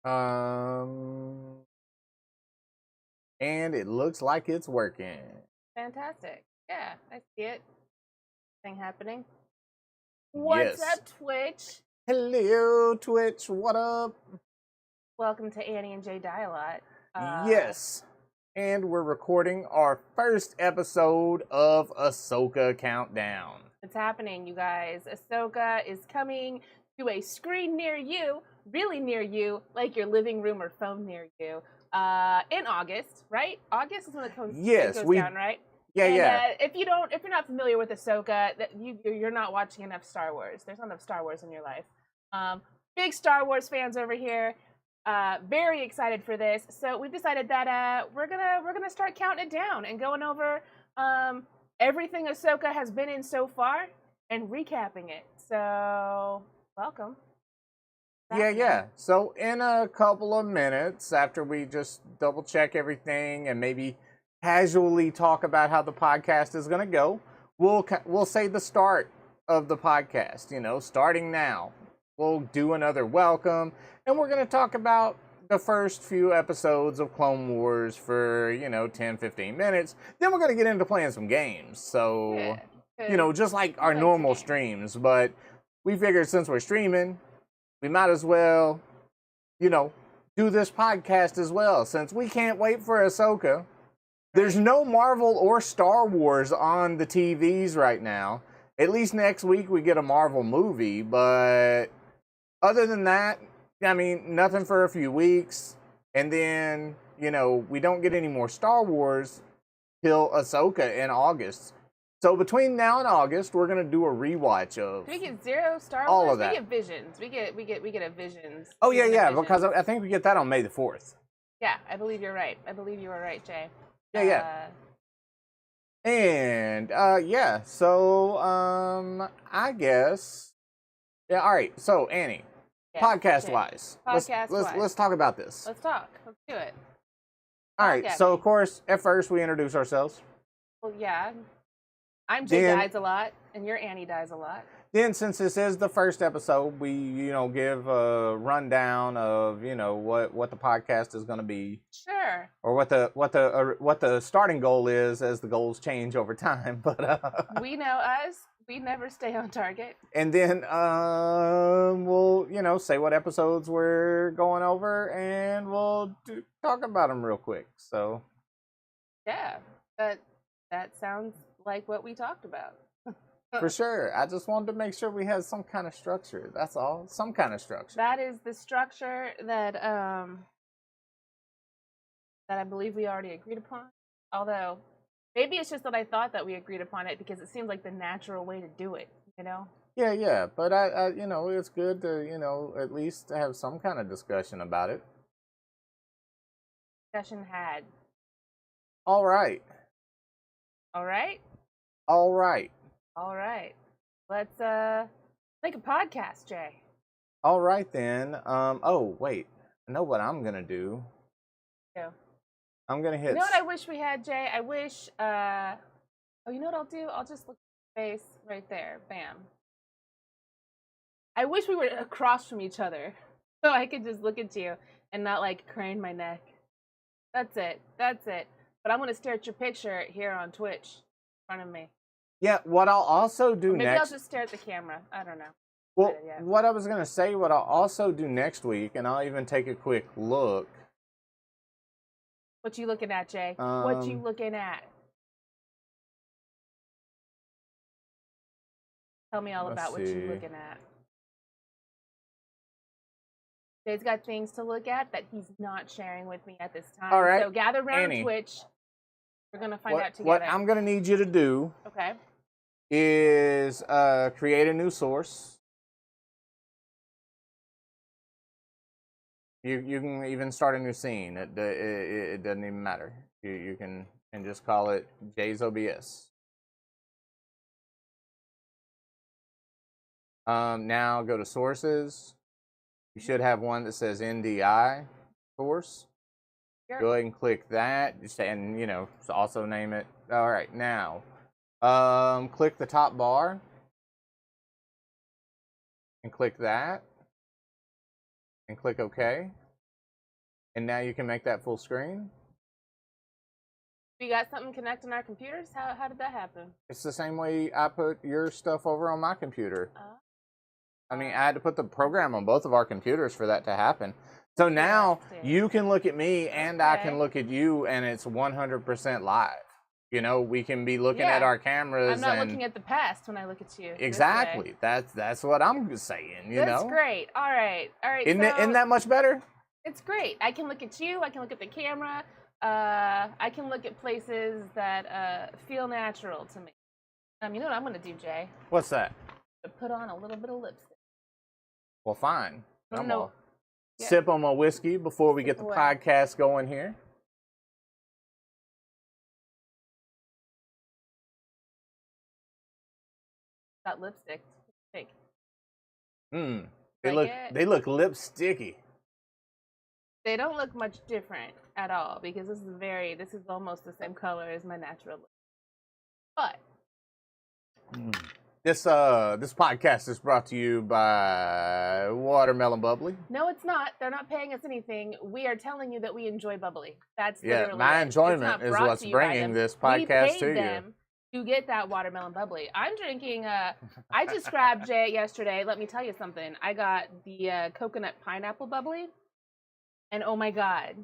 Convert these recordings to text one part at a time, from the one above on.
Um, and it looks like it's working. Fantastic. Yeah, I see it. Thing happening. Yes. What's up, Twitch? Hello, Twitch. What up? Welcome to Annie and Jay Die a Lot. Yes. And we're recording our first episode of Ahsoka Countdown. It's happening, you guys. Ahsoka is coming to a screen near you, really near you, like your living room or phone near you, in August, right? August is when it goes down, right? Yeah. If you're not familiar with Ahsoka, you're not watching enough Star Wars. There's not enough Star Wars in your life. Big Star Wars fans over here. Very excited for this. So we've decided that we're gonna start counting it down and going over everything Ahsoka has been in so far and recapping it. So welcome. Yeah. So in a couple of minutes, after we just double check everything and maybe casually talk about how the podcast is going to go, we'll say the start of the podcast. You know, starting now. We'll do another welcome, and we're going to talk about the first few episodes of Clone Wars for 10-15 minutes. Then we're going to get into playing some games. So just like our normal streams, but we figured since we're streaming, we might as well, do this podcast as well, since we can't wait for Ahsoka. There's no Marvel or Star Wars on the TVs right now. At least next week we get a Marvel movie, but other than that, I mean, nothing for a few weeks. And then, we don't get any more Star Wars till Ahsoka in August. So between now and August, we're gonna do a rewatch of. We get zero Star Wars. All of that. We get Visions. We get a Visions. Oh yeah, because I think we get that on May the 4th. Yeah, I believe you're right. I believe you were right, Jay. Yeah. And so I guess. Yeah, all right. So Annie, podcast wise, let's talk about this. Let's talk. Let's do it. All right. So of course, at first we introduce ourselves. Well, yeah. I'm Jay Dies a Lot, and you're Annie Dies a Lot. Then, since this is the first episode, we give a rundown of what the podcast is going to be. Sure. Or what the starting goal is, as the goals change over time. But we know us. We never stay on target. And then we'll say what episodes we're going over, and we'll talk about them real quick. So. Yeah, that sounds like what we talked about. For sure. I just wanted to make sure we had some kind of structure. That's all. Some kind of structure. That is the structure that I believe we already agreed upon. Although, maybe it's just that I thought that we agreed upon it because it seemed like the natural way to do it, Yeah. But I it's good to, at least have some kind of discussion about it. Discussion had. All right. All right. All right. All right. Let's make a podcast, Jay. All right then. Oh wait. I know what I'm gonna do. Yeah. I'm gonna hit. You know what I wish we had, Jay? I wish. Oh, you know what I'll do? I'll just look at your face right there. Bam. I wish we were across from each other, so I could just look at you and not like crane my neck. That's it. That's it. But I'm gonna stare at your picture here on Twitch in front of me. Yeah, what I'll also do next... Maybe I'll just stare at the camera. I don't know. Well, what I was going to say, what I'll also do next week, and I'll even take a quick look. What you looking at, Jay? What you looking at? Tell me all about what you looking at. Jay's got things to look at that he's not sharing with me at this time. All right. So gather around, Annie, Twitch. We're going to find out together. What I'm going to need you to do is create a new source. You can even start a new scene. It doesn't even matter. You can just call it Jay's OBS. Now go to sources. You should have one that says NDI source. Sure. Go ahead and click that, and also name it. All right, now click the top bar and click that and click OK. And now you can make that full screen? We got something connecting our computers? How did that happen? It's the same way I put your stuff over on my computer. Oh. I mean, I had to put the program on both of our computers for that to happen. So now you can look at me and I can look at you, and it's 100% live. You know, we can be looking at our cameras. I'm not looking at the past when I look at you. Exactly. That's what I'm saying, you know? That's great. All right. Isn't that much better? It's great. I can look at you. I can look at the camera. I can look at places that feel natural to me. You know what I'm going to do, Jay? What's that? Put on a little bit of lipstick. Well, fine. I'm going to Yeah. sip on my whiskey before we get the podcast going here. Got lipstick. Fake. They look lipsticky. They don't look much different at all because this is almost the same color as my natural lip. But this podcast is brought to you by Watermelon Bubbly. No, it's not. They're not paying us anything. We are telling you that we enjoy bubbly. That's my enjoyment is what's bringing this podcast to you. To get that watermelon bubbly. I'm drinking, I just grabbed Jay yesterday. Let me tell you something. I got the coconut pineapple bubbly. And oh my God,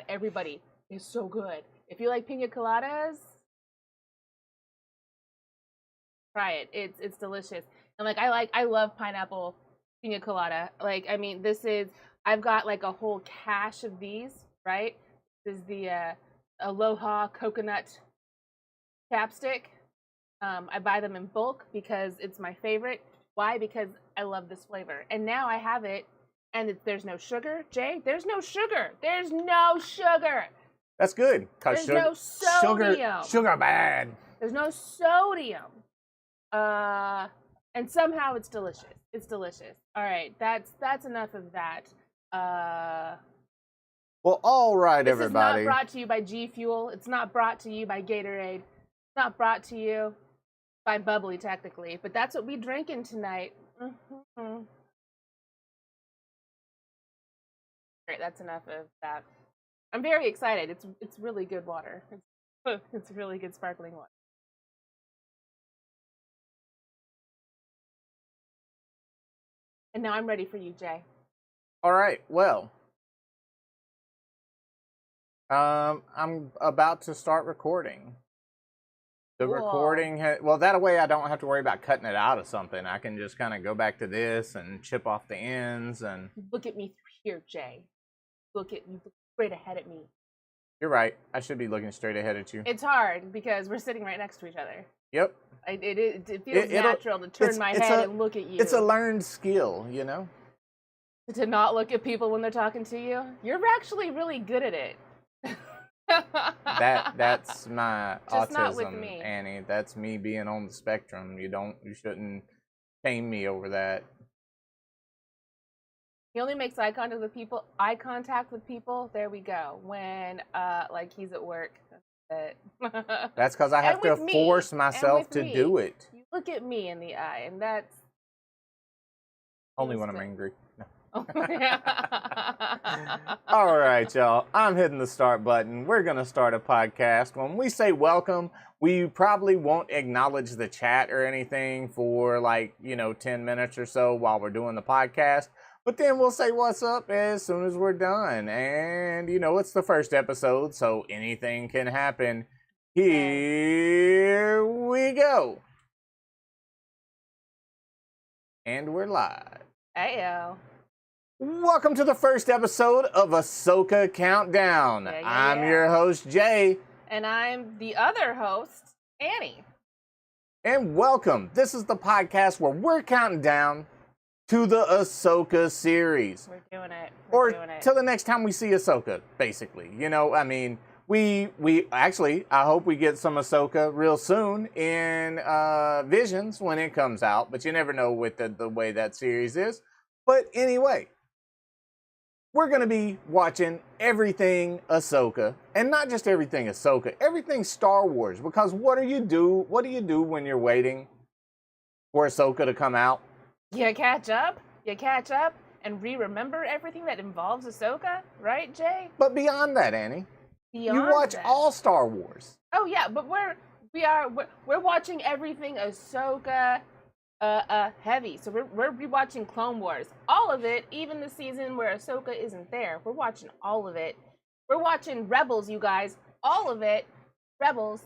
everybody, it's so good. If you like pina coladas, try it. It's delicious. And I love pineapple pina colada. Like, I mean, I've got like a whole cache of these, right? This is the Aloha coconut chapstick. I buy them in bulk because it's my favorite. Why? Because I love this flavor. And now I have it, and there's no sugar. Jay, there's no sugar. There's no sugar. That's good. There's no sodium. Sugar bad. There's no sodium. And somehow it's delicious. It's delicious. All right, that's enough of that. Well, all right, everybody. This is not brought to you by G Fuel. It's not brought to you by Gatorade. It's not brought to you by Bubbly, technically, but that's what we drinking tonight. All right, that's enough of that. I'm very excited. It's really good water. It's really good sparkling water. And now I'm ready for you, Jay. All right. Well, I'm about to start recording. The recording, that way I don't have to worry about cutting it out of something. I can just kind of go back to this and chip off the ends and. Look at me here, Jay. Look straight ahead at me. You're right. I should be looking straight ahead at you. It's hard because we're sitting right next to each other. Yep. It feels natural to turn my head and look at you. It's a learned skill, you know? To not look at people when they're talking to you. You're actually really good at it. That's my Just autism, not with me. Annie. That's me being on the spectrum. You shouldn't shame me over that. He only makes eye contact with people. There we go. When like he's at work. That's because I have to force myself to do it. You look at me in the eye, and that's only when I'm angry. No. All right, y'all. I'm hitting the start button. We're going to start a podcast. When we say welcome, we probably won't acknowledge the chat or anything for 10 minutes or so while we're doing the podcast. But then we'll say what's up as soon as we're done. And, it's the first episode, so anything can happen. Here we go. And we're live. Ayo. Welcome to the first episode of Ahsoka Countdown. I'm your host, Jay. And I'm the other host, Annie. And welcome. This is the podcast where we're counting down to the Ahsoka series. We're doing it. Till the next time we see Ahsoka, basically. I hope we get some Ahsoka real soon in Visions when it comes out, but you never know with the way that series is. But anyway, we're going to be watching everything Ahsoka, and not just everything Ahsoka, everything Star Wars, because what do you do when you're waiting for Ahsoka to come out? You catch up, and remember everything that involves Ahsoka, right, Jay? But beyond that, Annie, you watch all Star Wars. Oh yeah, but we're watching everything Ahsoka heavy. So we're rewatching Clone Wars, all of it, even the season where Ahsoka isn't there. We're watching all of it. We're watching Rebels, you guys, all of it. Rebels,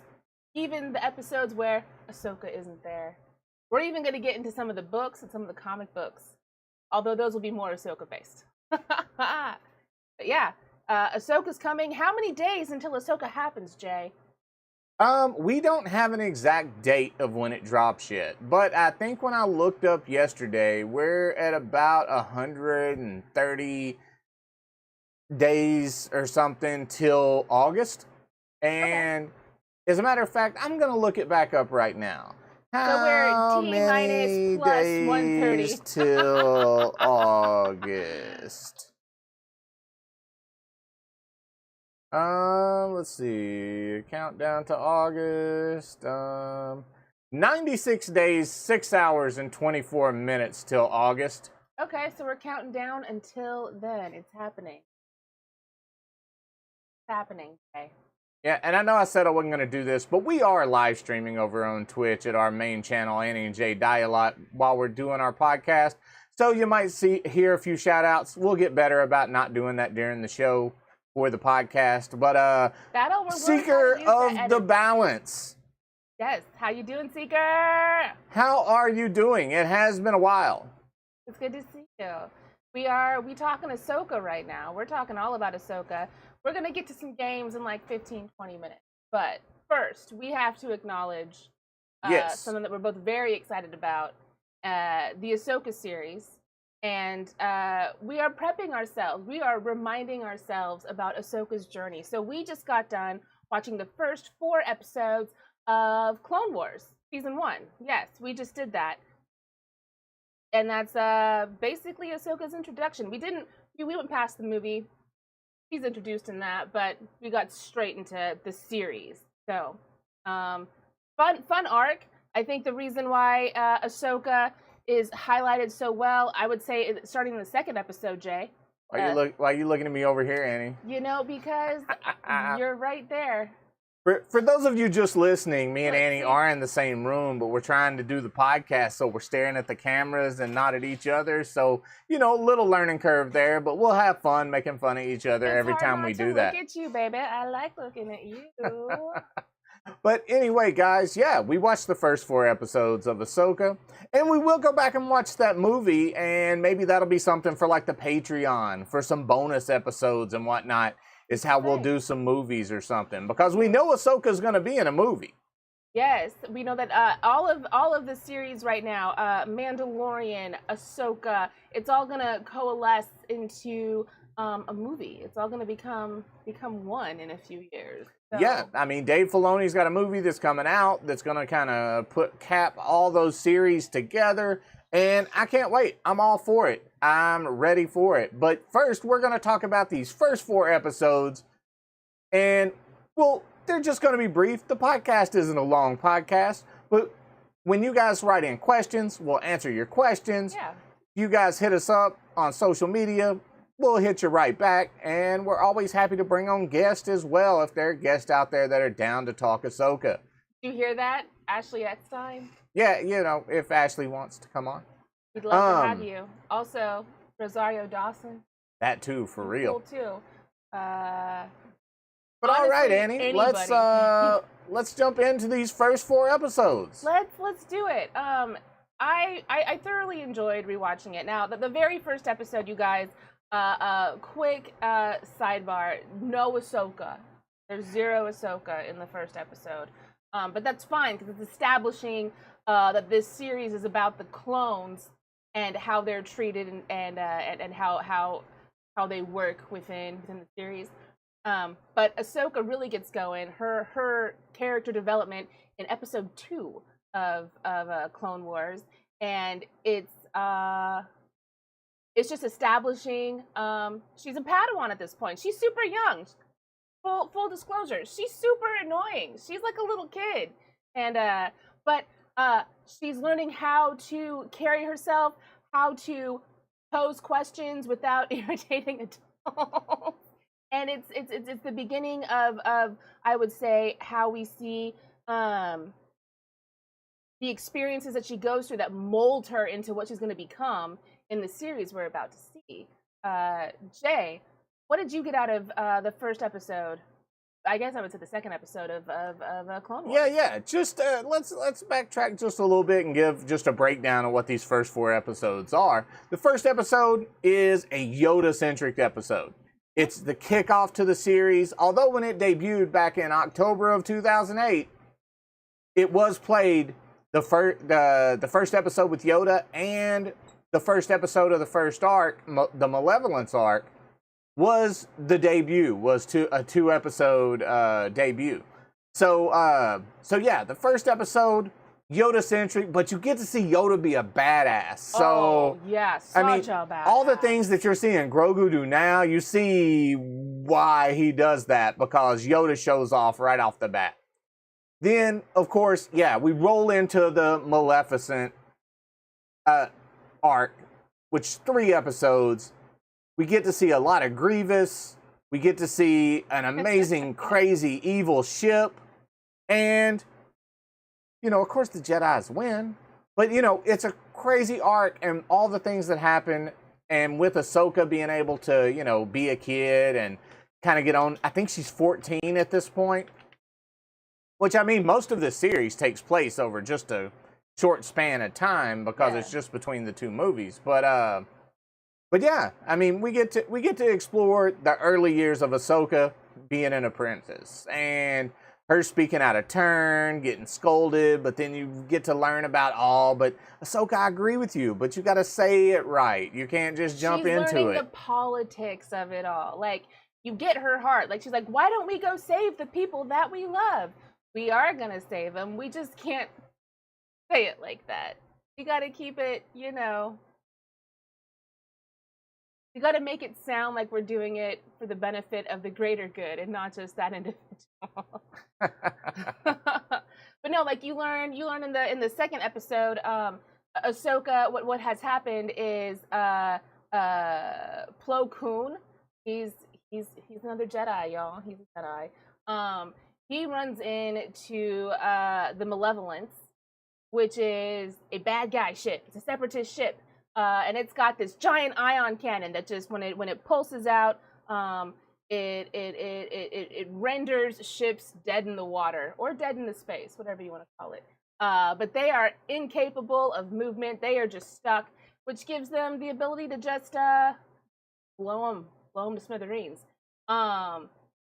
even the episodes where Ahsoka isn't there. We're even going to get into some of the books and some of the comic books, although those will be more Ahsoka based. But yeah, Ahsoka's coming. How many days until Ahsoka happens, Jay? We don't have an exact date of when it drops yet, but I think when I looked up yesterday, we're at about 130 days or something till August. And as a matter of fact, I'm gonna look it back up right now. So we're T minus plus 130 days till August? Let's see. Countdown to August. 96 days, 6 hours, and 24 minutes till August. Okay, so we're counting down until then. It's happening. It's happening, okay. Yeah, and I know I said I wasn't going to do this, but we are live streaming over on Twitch at our main channel, Annie and Jay Die a lot, while we're doing our podcast. So you might hear a few shout outs. We'll get better about not doing that during the show for the podcast. But Seeker of the Balance. Yes, how you doing, Seeker? How are you doing? It has been a while. It's good to see you. We talking Ahsoka right now. We're talking all about Ahsoka. We're going to get to some games in like 15, 20 minutes. But first, we have to acknowledge something that we're both very excited about, the Ahsoka series. And we are prepping ourselves. We are reminding ourselves about Ahsoka's journey. So we just got done watching the first 4 episodes of Clone Wars, Season 1. Yes, we just did that. And that's basically Ahsoka's introduction. We went past the movie. He's introduced in that, but we got straight into the series. So, fun arc. I think the reason why Ahsoka is highlighted so well, I would say, starting in the 2nd episode, Jay. Why are you looking at me over here, Annie? You know, because you're right there. For those of you just listening, me and Annie are in the same room, but we're trying to do the podcast, so we're staring at the cameras and not at each other. So, you know, little learning curve there, but we'll have fun making fun of each other every time we do that. Look at you, baby. I like looking at you. But anyway, guys, yeah, we watched the first 4 episodes of Ahsoka, and we will go back and watch that movie, and maybe that'll be something for like the Patreon, for some bonus episodes and whatnot. Is how we'll do some movies or something, because we know Ahsoka's going to be in a movie. Yes, we know that all of the series right now, Mandalorian, Ahsoka, it's all going to coalesce into a movie. It's all going to become one in a few years. So. Yeah, I mean, Dave Filoni's got a movie that's coming out that's going to kind of cap all those series together. And I can't wait. I'm all for it. I'm ready for it. But first, we're going to talk about these first 4 episodes. And, well, they're just going to be brief. The podcast isn't a long podcast. But when you guys write in questions, we'll answer your questions. Yeah. You guys hit us up on social media. We'll hit you right back. And we're always happy to bring on guests as well if there are guests out there that are down to talk Ahsoka. You hear that, Ashley Eckstein? Yeah, you know, if Ashley wants to come on. We'd love to have you. Also, Rosario Dawson. That too, for real. Cool too. But honestly, all right, Annie, anybody. let's jump into these first 4 episodes. Let's do it. I thoroughly enjoyed rewatching it. Now, the very first episode, you guys, quick sidebar, no Ahsoka. There's 0 Ahsoka in the first episode. But that's fine, because it's establishing that this series is about the clones and how they're treated and how they work within the series. But Ahsoka really gets going. Her character development in episode 2 of Clone Wars, and it's just establishing she's a Padawan at this point. She's super young. Full disclosure, she's super annoying. She's like a little kid, and but she's learning how to carry herself, how to pose questions without irritating adults. And it's the beginning of I would say how we see the experiences that she goes through that mold her into what she's going to become in the series we're about to see. Jay, what did you get out of the first episode? I guess I would say the second episode of Clone Wars. Yeah. Just let's backtrack just a little bit and give just a breakdown of what these first 4 episodes are. The first episode is a Yoda-centric episode. It's the kickoff to the series. Although when it debuted back in October of 2008, it was played the first episode with Yoda and the first episode of the first arc, the Malevolence arc, was the debut, was a 2-episode debut. So yeah, the first episode, Yoda-centric, but you get to see Yoda be a badass. So yeah, such a badass. All the things that you're seeing Grogu do now, you see why he does that, because Yoda shows off right off the bat. Then, of course, yeah, we roll into the Maleficent arc, which is 3 episodes. We get to see a lot of Grievous. We get to see an amazing, crazy, evil ship. And, of course the Jedis win. But, it's a crazy arc and all the things that happen. And with Ahsoka being able to, be a kid and kind of get on. I think she's 14 at this point. Which, I mean, most of this series takes place over just a short span of time because it's just between the 2 movies. But yeah, I mean, we get to explore the early years of Ahsoka being an apprentice and her speaking out of turn, getting scolded, but then you get to learn about but Ahsoka, I agree with you, but you got to say it right. You can't just jump into it. She's learning the politics of it all. Like, you get her heart. Like, she's like, why don't we go save the people that we love? We are going to save them. We just can't say it like that. You got to keep it, You got to make it sound like we're doing it for the benefit of the greater good and not just that individual. But no, like you learn in the second episode, Ahsoka, what has happened is Plo Koon, he's another Jedi, y'all. He's a Jedi. He runs into the Malevolence, which is a bad guy ship. It's a separatist ship. And it's got this giant ion cannon that just when it pulses out, it renders ships dead in the water or dead in the space, whatever you want to call it. But they are incapable of movement. They are just stuck, which gives them the ability to just blow them to smithereens.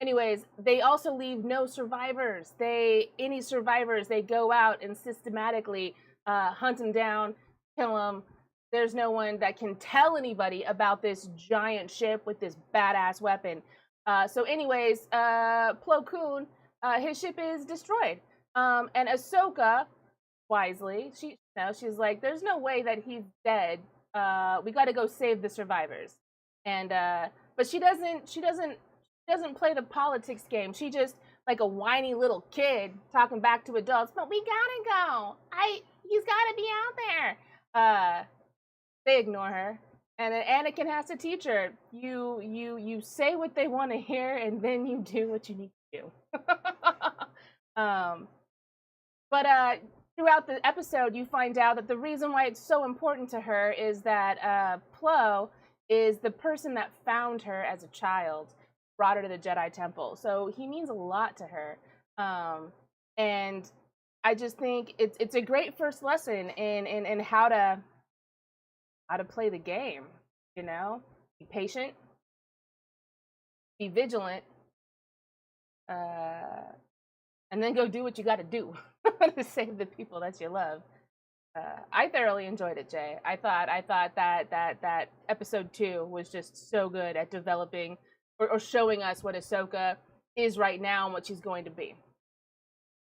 Anyways, they also leave no survivors. Any survivors, they go out and systematically hunt them down, kill them. There's no one that can tell anybody about this giant ship with this badass weapon. So anyways, Plo Koon, his ship is destroyed. And Ahsoka, wisely, she's like, there's no way that he's dead. We got to go save the survivors. And but she doesn't play the politics game. She just like a whiny little kid talking back to adults. But we gotta go. He's gotta be out there. They ignore her, and Anakin has to teach her. You say what they want to hear, and then you do what you need to do. But throughout the episode, you find out that the reason why it's so important to her is that Plo is the person that found her as a child, brought her to the Jedi Temple. So he means a lot to her, and I just think it's a great first lesson in how to play the game. Be patient, be vigilant, and then go do what you got to do to save the people that you love. I thoroughly enjoyed it, Jay. I thought that episode 2 was just so good at developing or showing us what Ahsoka is right now and what she's going to be.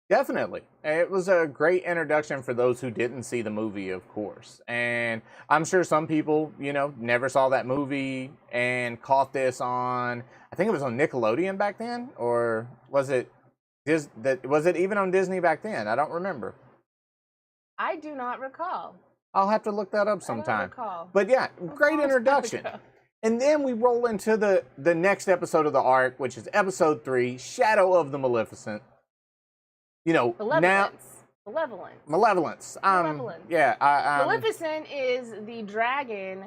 Definitely. It was a great introduction for those who didn't see the movie, of course. And I'm sure some people, never saw that movie and caught this on, I think it was on Nickelodeon back then, or was it even on Disney back then? I don't remember. I do not recall. I'll have to look that up I don't sometime. recall. But yeah, great introduction. And then we roll into the next episode of the arc, which is episode 3, Shadow of the Maleficent. You know, Malevolence. Yeah. Maleficent is the dragon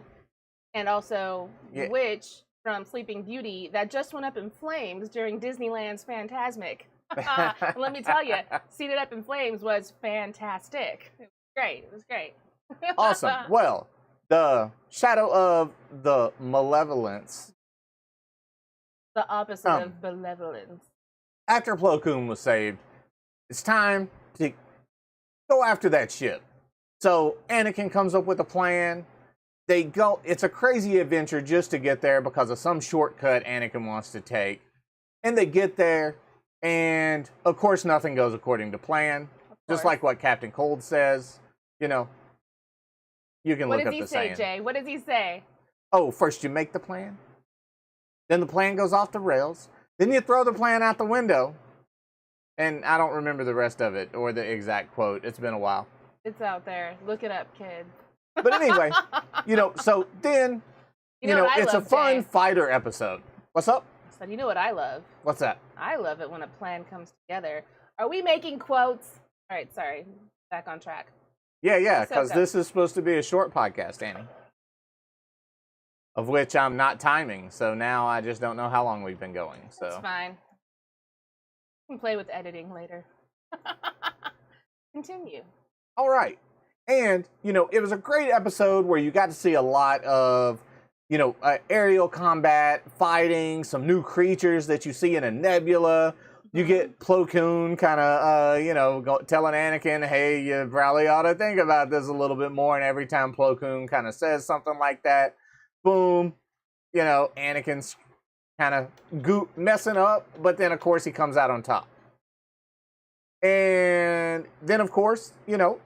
and also witch from Sleeping Beauty that just went up in flames during Disneyland's Fantasmic. Let me tell you, seeing it up in flames was fantastic. It was great. It was great. Awesome. Well, the Shadow of the Malevolence. The opposite of malevolence. After Plo Koon was saved, it's time to go after that ship. So Anakin comes up with a plan. They go, it's a crazy adventure just to get there because of some shortcut Anakin wants to take. And they get there, and of course nothing goes according to plan. Just like what Captain Cold says. You know, you can look up the saying. What does he say, Jay? What does he say? Oh, first you make the plan. Then the plan goes off the rails. Then you throw the plan out the window. And I don't remember the rest of it or the exact quote. It's been a while. It's out there. Look it up, kid. But anyway, you know, so then, you know it's a fun fighter episode. What's up? So you know what I love? What's that? I love it when a plan comes together. Are we making quotes? All right, sorry. Back on track. Yeah, because this is supposed to be a short podcast, Annie. Of which I'm not timing, so now I just don't know how long we've been going. So it's fine. We can play with editing later. Continue. All right. And, you know, it was a great episode where you got to see a lot of, you know, aerial combat, fighting, some new creatures that you see in a nebula. You get Plo Koon kind of, you know, telling Anakin, hey, you probably ought to think about this a little bit more. And every time Plo Koon kind of says something like that, boom, you know, Anakin's kind of messing up. But then, of course, he comes out on top. And then, of course, you know,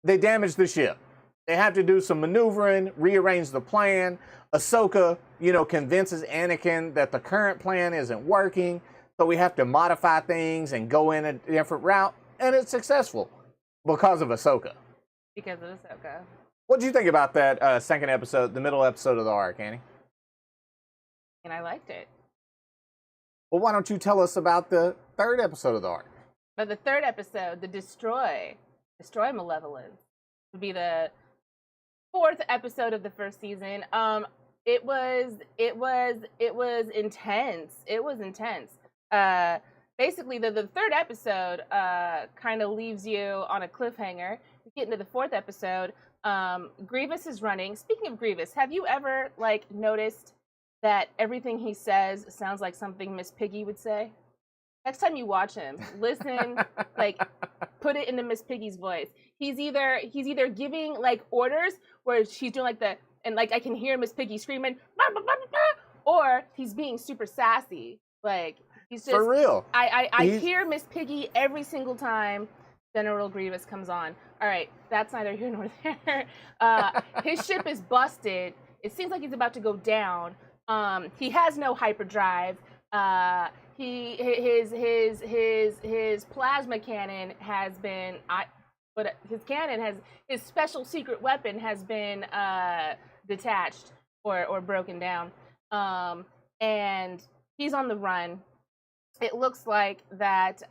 they damage the ship. They have to do some maneuvering, rearrange the plan. Ahsoka, you know, convinces Anakin that the current plan isn't working, so we have to modify things and go in a different route, and it's successful because of Ahsoka. Because of Ahsoka. What did you think about that second episode, the middle episode of the arc, Annie? And I liked it. Well, why don't you tell us about the third episode of the arc? But the third episode, the Destroy Malevolence, would be the fourth episode of the first season. It was intense. It was intense. Basically, the third episode kind of leaves you on a cliffhanger. We get into the fourth episode. Grievous is running. Speaking of Grievous, have you ever noticed that everything he says sounds like something Miss Piggy would say? Next time you watch him, listen, put it into Miss Piggy's voice. He's either giving orders where she's doing I can hear Miss Piggy screaming, bah, bah, bah, bah, bah, or he's being super sassy. He's just for real. I hear Miss Piggy every single time General Grievous comes on. All right, that's neither here nor there. His ship is busted. It seems like he's about to go down. He has no hyperdrive. His plasma cannon has been his special secret weapon has been detached or broken down, and he's on the run. It looks like that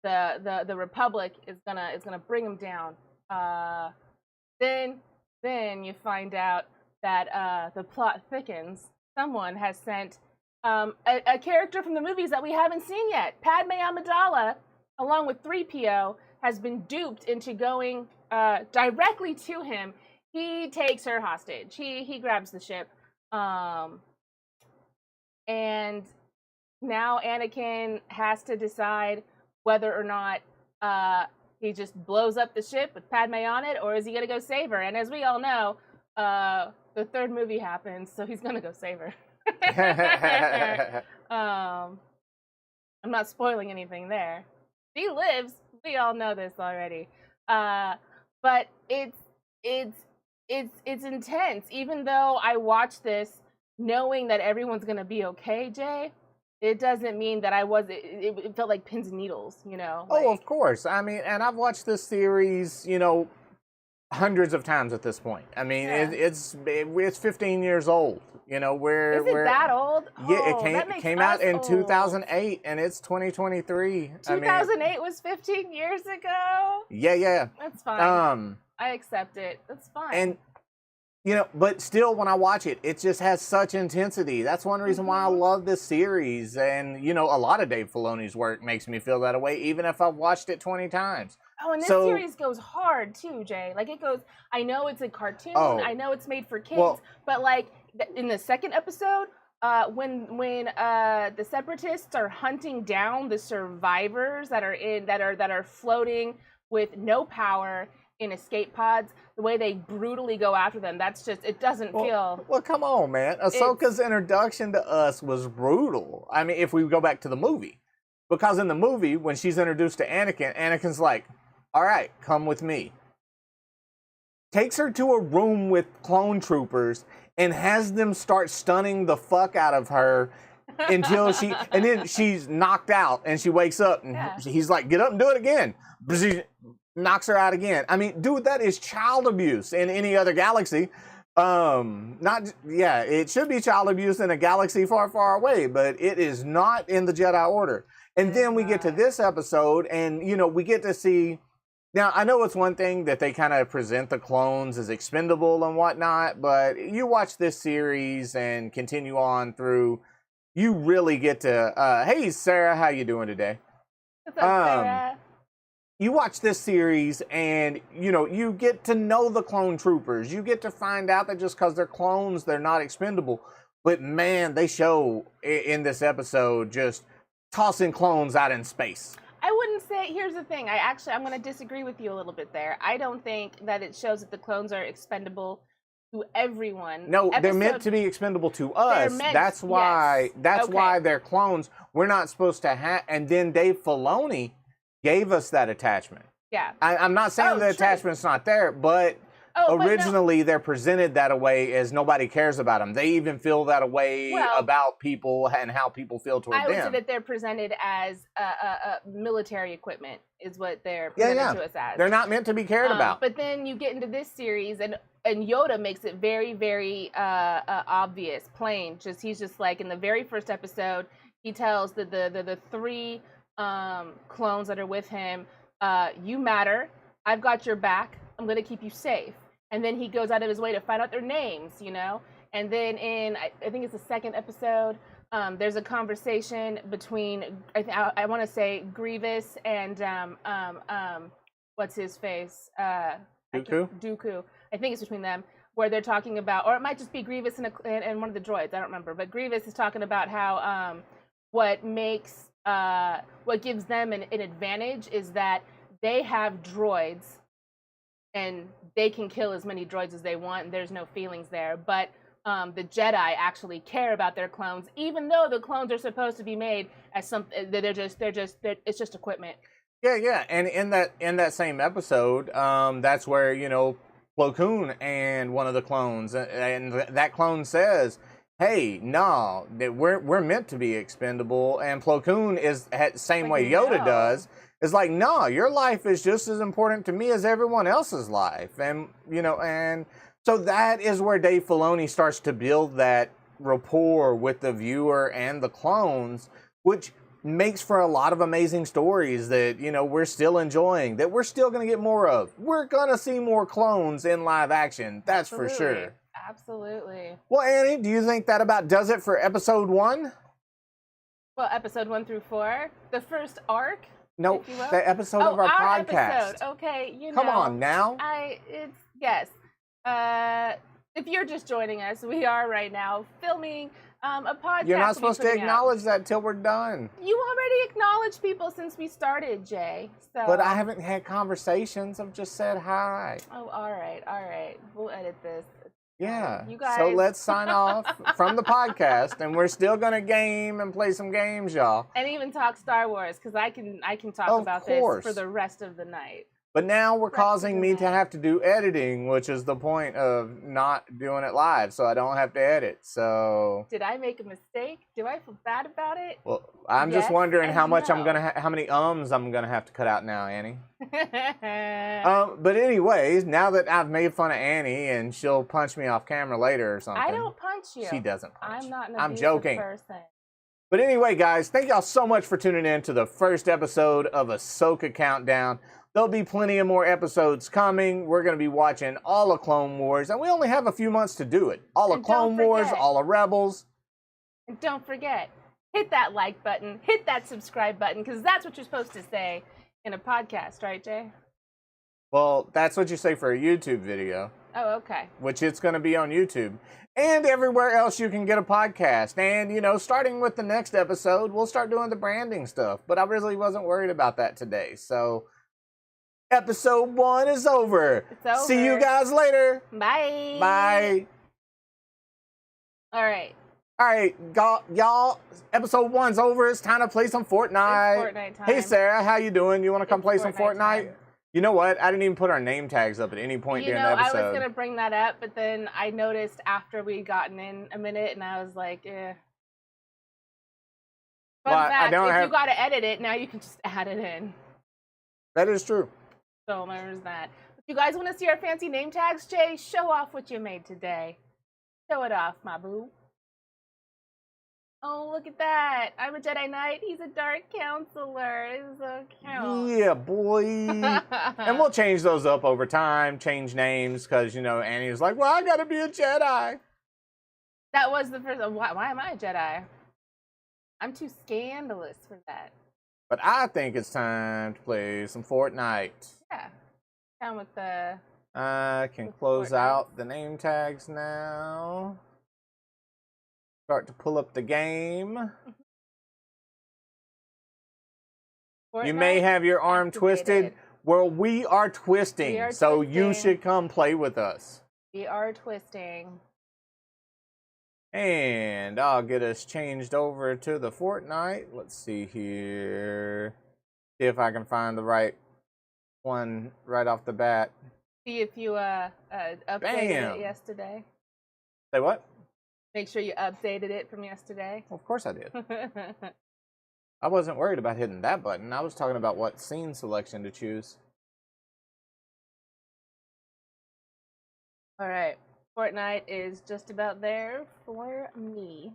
the Republic is gonna bring him down. Then you find out that the plot thickens. Someone has sent a character from the movies that we haven't seen yet. Padme Amidala, along with 3PO, has been duped into going directly to him. He takes her hostage. He grabs the ship. And now Anakin has to decide whether or not he just blows up the ship with Padme on it, or is he going to go save her? And as we all know, the third movie happens, so he's going to go save her. I'm not spoiling anything there. She lives. We all know this already. But it's intense. Even though I watched this knowing that everyone's gonna be okay, Jay, it doesn't mean that I was. It felt like pins and needles, you know. Oh, of course. I mean, and I've watched this series, you know, hundreds of times at this point. I mean, Yeah. it's 15 years old. You know, Is it that old? Yeah, Oh, that it makes came out us in old. 2008, and it's 2023. 2008 was 15 years ago. Yeah. That's fine. I accept it. That's fine. And you know, but still, when I watch it, it just has such intensity. That's one reason why I love this series. And you know, a lot of Dave Filoni's work makes me feel that way, even if I've watched it 20 times. Oh, and this series goes hard too, Jay. Like it goes. I know it's a cartoon. I know it's made for kids, but like in the second episode, when the separatists are hunting down the survivors that are floating with no power in escape pods, the way they brutally go after them, that's just, it doesn't feel. Well, come on, man. Ahsoka's introduction to us was brutal. I mean, if we go back to the movie, because in the movie when she's introduced to Anakin, Anakin's like, all right, come with me. Takes her to a room with clone troopers and has them start stunning the fuck out of her until and then she's knocked out and she wakes up and he's like, get up and do it again. She knocks her out again. I mean, dude, that is child abuse in any other galaxy. It should be child abuse in a galaxy far, far away, but it is not in the Jedi Order. And then we get to this episode and, you know, we get to see. Now, I know it's one thing that they kind of present the clones as expendable and whatnot, but you watch this series and continue on through, you really get to, hey, Sarah, how you doing today? What's up, Sarah? You watch this series and, you know, you get to know the clone troopers. You get to find out that just because they're clones, they're not expendable. But, man, they show in this episode just tossing clones out in space. I wouldn't say, here's the thing, I'm going to disagree with you a little bit there. I don't think that it shows that the clones are expendable to everyone. No, they're meant to be expendable to us. That's why they're clones. We're not supposed to have, and then Dave Filoni gave us that attachment. Yeah. I'm not saying the attachment's not there, but originally they're presented that way as nobody cares about them. They even feel that way about people and how people feel toward them. I would say that they're presented as military equipment is what they're presented to us as. They're not meant to be cared about. But then you get into this series and Yoda makes it very, very obvious, plain. He's just like in the very first episode, he tells the three clones that are with him, you matter. I've got your back. I'm going to keep you safe. And then he goes out of his way to find out their names, you know? And then in, I think it's the second episode, there's a conversation between, I want to say Grievous and, what's his face? Dooku. I think it's between them, where they're talking about, or it might just be Grievous and one of the droids, I don't remember. But Grievous is talking about how what gives them an advantage is that they have droids and they can kill as many droids as they want and there's no feelings there. But the Jedi actually care about their clones, even though the clones are supposed to be made as something, it's just equipment. Yeah. And in that same episode, that's where, you know, Plo Koon and one of the clones, and that clone says, hey, no, we're meant to be expendable. And Plo Koon is the same way Yoda does. It's like, no, your life is just as important to me as everyone else's life. And, you know, and so that is where Dave Filoni starts to build that rapport with the viewer and the clones, which makes for a lot of amazing stories that, you know, we're still enjoying, that we're still going to get more of. We're going to see more clones in live action. That's for sure. Absolutely. Well, Annie, do you think that about does it for episode 1? Well, episode 1 through 4, the first arc. No, the episode of our podcast. Episode. Okay, you know. Come on now. Yes. If you're just joining us, we are right now filming a podcast. You're not supposed to acknowledge that till we're done. You already acknowledged people since we started, Jay. So. But I haven't had conversations. I've just said hi. Oh, all right. We'll edit this. Yeah. You guys. So let's sign off from the podcast, and we're still gonna game and play some games, y'all. And even talk Star Wars, because I can talk about this for the rest of the night. But now we're causing me to that. have to do editing, which is the point of not doing it live, so I don't have to edit. So Did I make a mistake? Do I feel bad about it? well, I'm just Yes wondering how and much I'm no. gonna, how many ums I'm gonna have to cut out now, Annie. But anyways, now that I've made fun of Annie and she'll punch me off camera later or something. I don't punch you. She doesn't punch. I'm not an I'm abusive joking. person. But anyway, guys, thank y'all so much for tuning in to the first episode of Ahsoka Countdown. There'll be plenty of more episodes coming. We're going to be watching all of Clone Wars, and we only have a few months to do it. All of And Clone don't Wars, forget- all of Rebels. And don't forget, hit that like button, hit that subscribe button, because that's what you're supposed to say in a podcast, right, Jay? Well, that's what you say for a YouTube video, Oh, okay. which it's going to be on YouTube. And everywhere else you can get a podcast. And, you know, starting with the next episode, we'll start doing the branding stuff. But I really wasn't worried about that today. So, episode 1 is over. It's over. See you guys later. Bye. Bye. All right. All right, y'all, episode 1's over. It's time to play some Fortnite. It's Fortnite time. Hey, Sarah, how you doing? You want to come It's play some Fortnite Fortnite? time. You know what? I didn't even put our name tags up at any point You during know, the episode. I was going to bring that up, but then I noticed after we gotten in a minute, and I was like, eh. Fun Well, I fact, don't if have- you got to edit it, now you can just add it in. That is true. So there's that. If you guys want to see our fancy name tags, Jay, show off what you made today. Show it off, my boo. Oh, look at that. I'm a Jedi Knight. He's a Dark Counselor. It's so cute. Yeah, boy. And we'll change those up over time, change names, because, you know, Annie's like, well, I got to be a Jedi. That was the first. Why am I a Jedi? I'm too scandalous for that. But I think it's time to play some Fortnite. Yeah. Down with the. I can With close Fortnite. out the name tags now. Start to pull up the game. You may Fortnite have your arm twisted. activated. Well, we are twisting, We are so you twisting. should come play with us. We are twisting. And I'll get us changed over to the Fortnite. Let's see here. See if I can find the right one right off the bat. See if you updated Bam. it yesterday. Say what? Make sure you updated it from yesterday. Of course I did. I wasn't worried about hitting that button. I was talking about what scene selection to choose. All right. Fortnite is just about there for me.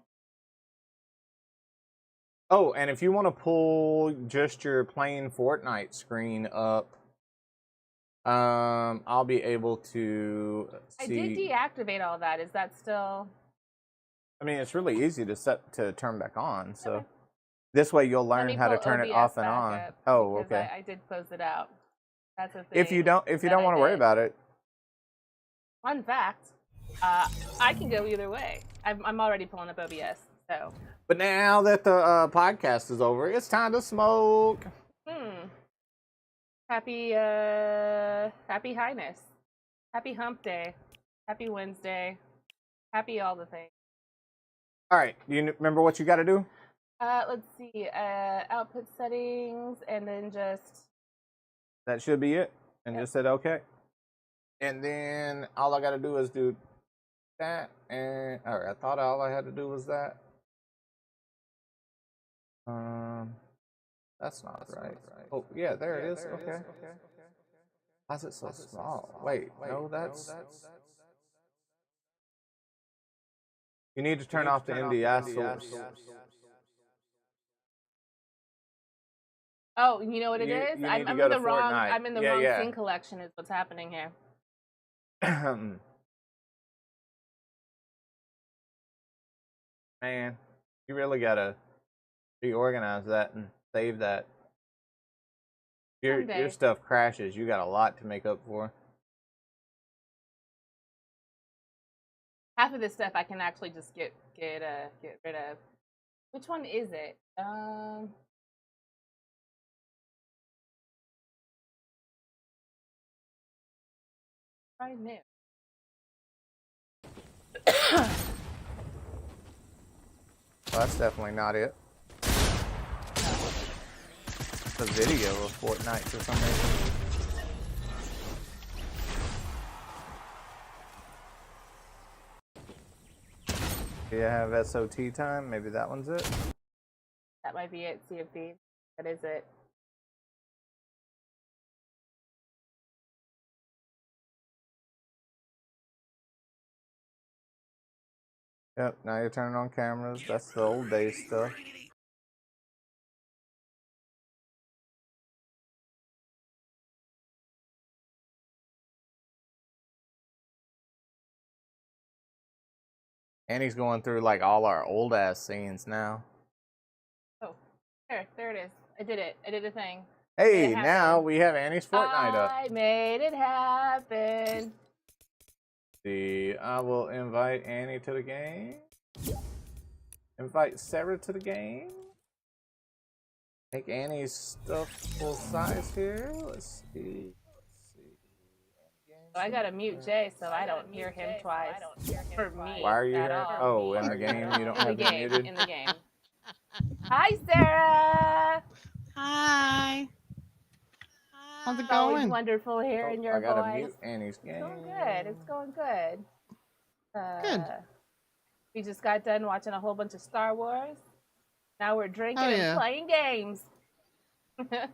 Oh, and if you want to pull just your plain Fortnite screen up, I'll be able to see. I did deactivate all that. Is that still? I mean, it's really easy to set to turn back on. So Okay. this way you'll Let learn me how to pull turn it OBS off and back on. up, Oh, because okay. I did close it out. That's a thing. If you don't want to worry about it, Fun fact, I can go either way. I'm already pulling up OBS, so. but now that the podcast is over, it's time to smoke. Happy Highness. Happy Hump Day. Happy Wednesday. Happy all the things. All right, do you remember what you got to do? Let's see. Output settings, and then just. That should be it. And Yep. just said okay. And then all I got to do is do that. And all right, I thought all I had to do was that. That's not right. Oh, yeah, there it is. Okay. Why's it so small? Wait, no, that's. You need to turn off the NDI source. Oh, you know what it is? you I'm need to in go the to wrong. Fortnite. I'm in the Yeah, wrong yeah. scene collection. Is what's happening here. Man, you really gotta reorganize that and save that. Your Someday. stuff crashes. You got a lot to make up for. Half of this stuff I can actually just get rid of. Which one is it? Right now. Well, that's definitely not it. It's a video of Fortnite for some reason. Do you have SOT time? Maybe that one's it. That might be it. Sea of Thieves. That is it. Yep, now you're turning on cameras. That's the old days stuff. And he's going through like all our old ass scenes now. Oh, there it is. I did it. I did a thing. Hey, now we have Annie's Fortnite up. I made it happen. See, I will invite Annie to the game. Invite Sarah to the game. Make Annie's stuff full size here. Let's see. So I gotta mute Jay so I don't hear him twice. For me. Why are you at here? all. Oh, in the game you don't have In the it game. muted? In the game. Hi, Sarah. Hi. How's it It's always going? wonderful hearing your I gotta voice. mute Annie's game. It's going good. It's going good. Good. We just got done watching a whole bunch of Star Wars. Now we're drinking Oh, yeah. and playing games.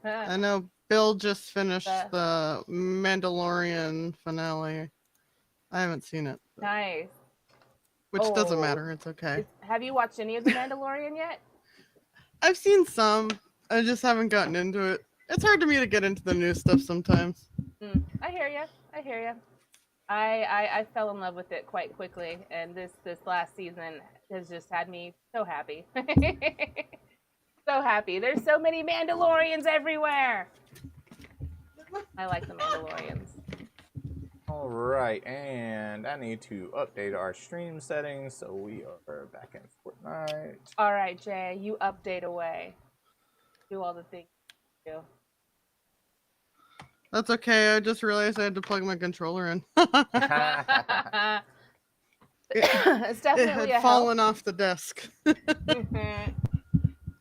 I know Bill just finished the Mandalorian finale. I haven't seen it, Nice. which doesn't Oh. matter. It's okay. Have you watched any of The Mandalorian yet? I've seen some. I just haven't gotten into it. It's hard to me to get into the new stuff sometimes. I hear you. I hear you. I fell in love with it quite quickly, and this last season has just had me so happy. So happy. There's so many Mandalorians everywhere. I like the Mandalorians. All right, and I need to update our stream settings so we are back in Fortnite. All right, Jay, you update away. Do all the things you do. That's okay. I just realized I had to plug my controller in. It's definitely It a had fallen off the desk. help.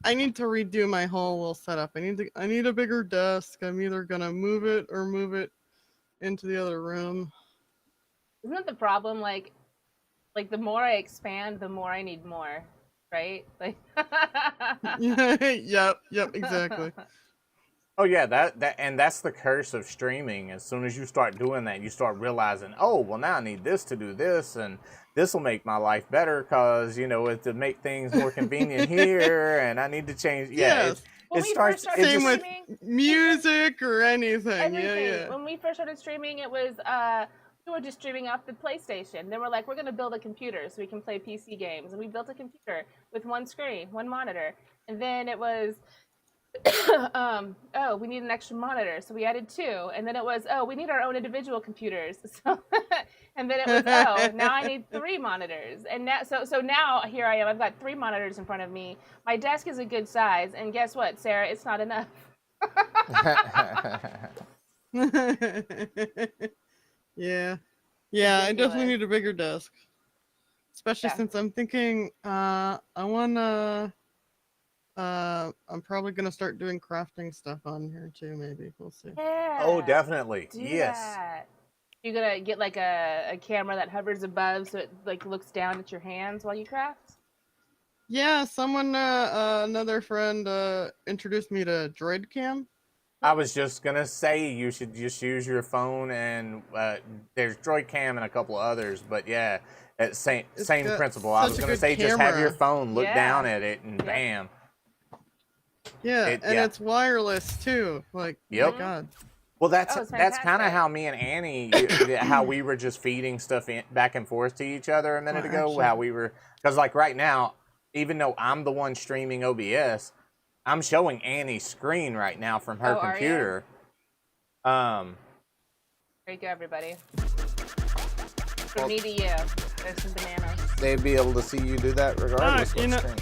I need to redo my whole little setup. I need a bigger desk. I'm either gonna move it or move it into the other room. Isn't that the problem? Like the more I expand, the more I need more, right? Like. Yep, exactly. Oh yeah, that's the curse of streaming. As soon as you start doing that, you start realizing, oh, well now I need this to do this, and this will make my life better because it's to make things more convenient here, and I need to change. Yeah, Yes. When it we starts. first started Same with streaming, music or anything. everything. Yeah. When we first started streaming, it was we were just streaming off the PlayStation. Then we're like, we're gonna build a computer so we can play PC games, and we built a computer with one screen, one monitor, and then it was. Oh, we need an extra monitor, so we added 2, and then it was, oh, we need our own individual computers, so and then it was, oh, now I need 3 monitors, and now so now here I am, I've got 3 monitors in front of me. My desk is a good size, and guess what, Sarah, it's not enough. Yeah, I definitely Ridiculous. need a bigger desk, especially Yeah. since I'm thinking I'm probably gonna start doing crafting stuff on here too. Maybe we'll see. Yeah. Oh, definitely. Do Yes. that. You're gonna get like a camera that hovers above, so it like looks down at your hands while you craft. Yeah, someone, another friend, introduced me to Droid Cam. I was just gonna say you should just use your phone, and there's Droid Cam and a couple of others, but yeah, it's same got principle. I was such a gonna good say just have your camera. phone, look Yeah. down at it, and Yep. bam. Yeah, and yeah. it's wireless too. Like, Yep. my God. Well, that's Oh, it's kind of fantastic. how me and Annie, how we were just feeding stuff back and forth to each other a minute Oh, ago. actually- How we were, because like right now, even though I'm the one streaming OBS, I'm showing Annie's screen right now from her Oh, are you? computer. There you go, everybody. From me to you. There's some bananas. They'd be able to see you do that regardless you of know- screen.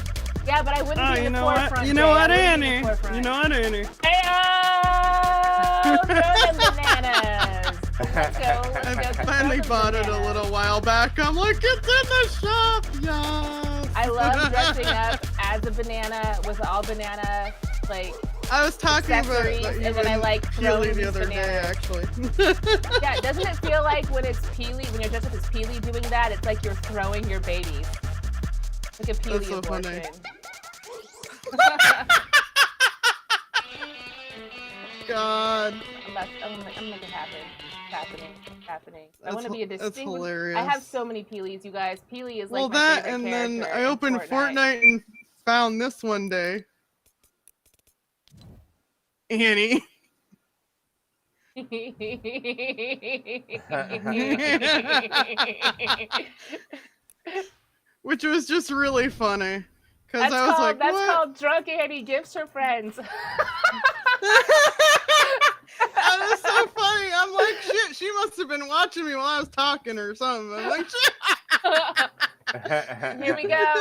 Yeah, but I wouldn't Oh, be you in the know what? forefront. You know what, Jay. I wouldn't be in Annie? the forefront. You know what, Annie? Hey-oh! Throw them bananas. Let's go. Let's go. I Throw finally them bought it a bananas. little while back. I'm like, it's in the shop, yes. I love dressing up as a banana with all banana, like, I was talking about accessories, that and then I like Peely throwing the other day, bananas. actually. Yeah, doesn't it feel like when it's Peely, when you're dressed up as Peely doing that, it's like you're throwing your babies? Like a That's puny so funny. abortion. God. I'm gonna make it happen. It's happening. It's happening. I want to be a That's distinguished. hilarious. I have so many Peelies, you guys. Peely is like Well, my that favorite and character. then I opened in Fortnite and found this one day. Annie. Which was just really funny. Because I was like, that's what? called Drunk Annie Gifts Her Friends. That was so funny. I'm like, shit, she must have been watching me while I was talking or something. I'm like, shit. Here we go.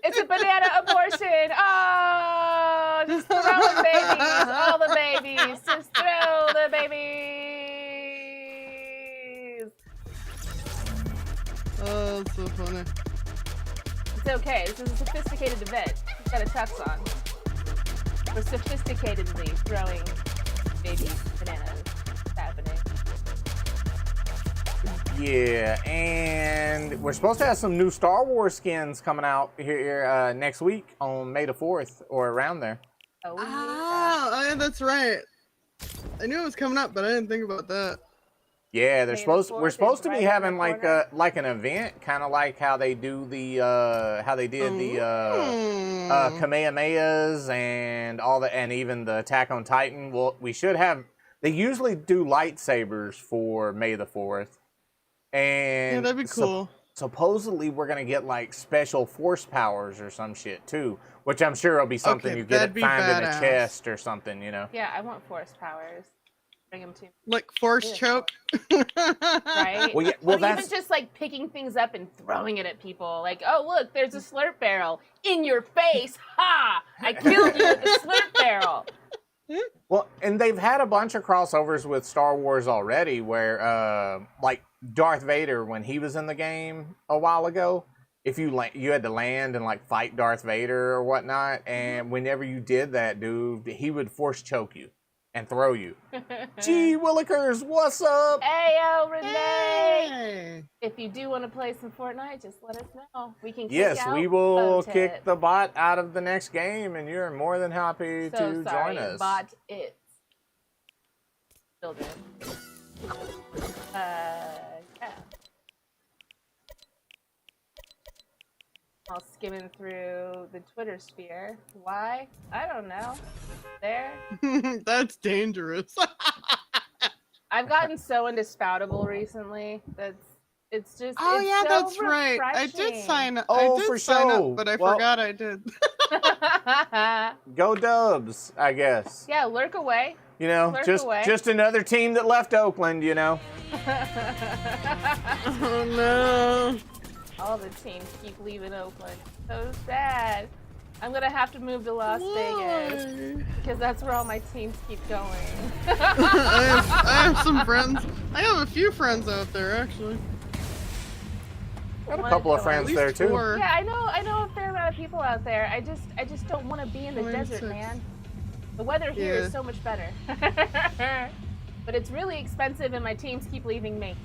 It's a banana abortion. Oh, just throw the babies. All the babies. Just throw the babies. Oh, that's so funny. It's okay. This is a sophisticated event. We've got a tux on. We're sophisticatedly throwing baby bananas. It's happening. Yeah, and we're supposed to have some new Star Wars skins coming out here next week on May the 4th or around there. Oh, Yeah, that's right. I knew it was coming up, but I didn't think about that. Yeah, May the we're 4th supposed is to be right around having the like corner. like an event, kind of like how they do the how they did the Kamehamehas and all the, and even the Attack on Titan. Well, we should have. They usually do lightsabers for May the 4th, and Yeah, that'd be cool. Supposedly we're gonna get like special force powers or some shit too, which I'm sure will be something Okay, you get that'd be find in a badass. chest or something, you know. Yeah, I want force powers. Bring them to me. Like force Yeah. choke. Right? Well, yeah, well, or that's even just like picking things up and throwing it at people. Like, oh, look, there's a slurp barrel in your face. Ha! I killed you with the slurp barrel. well, and they've had a bunch of crossovers with Star Wars already, where like Darth Vader when he was in the game a while ago, if you you had to land and like fight Darth Vader or whatnot, and whenever you did that, dude, he would force choke you and throw you. Gee Willikers, what's up? Ayo, Renee! Hey. If you do want to play some Fortnite, just let us know. We can kick Yes, out we will Bone kick Tip. the bot out of the next game, and you're more than happy So to sorry, join us. bot it. Children. Yeah. All skimming through the Twitter sphere. Why? I don't know. There. That's dangerous. I've gotten so into Spoutable recently. It's just Oh it's yeah, so that's right. I did refreshing. sign up. Oh, I did for sign sure. up, but I Well- forgot I did. Go Dubs, I guess. Yeah, lurk away. You know, Lurk just away. just another team that left Oakland, you know. Oh no. All the teams keep leaving Oakland. So sad. I'm gonna have to move to Las Vegas Why? because that's where all my teams keep going. I have some friends. I have a few friends out there actually. Got a Wanna couple of join. At friends least there too. 4. Yeah, I know a fair amount of people out there. I just don't want to be in the Only desert, 6. man. The weather here Yeah. is so much better. But it's really expensive and my teams keep leaving me.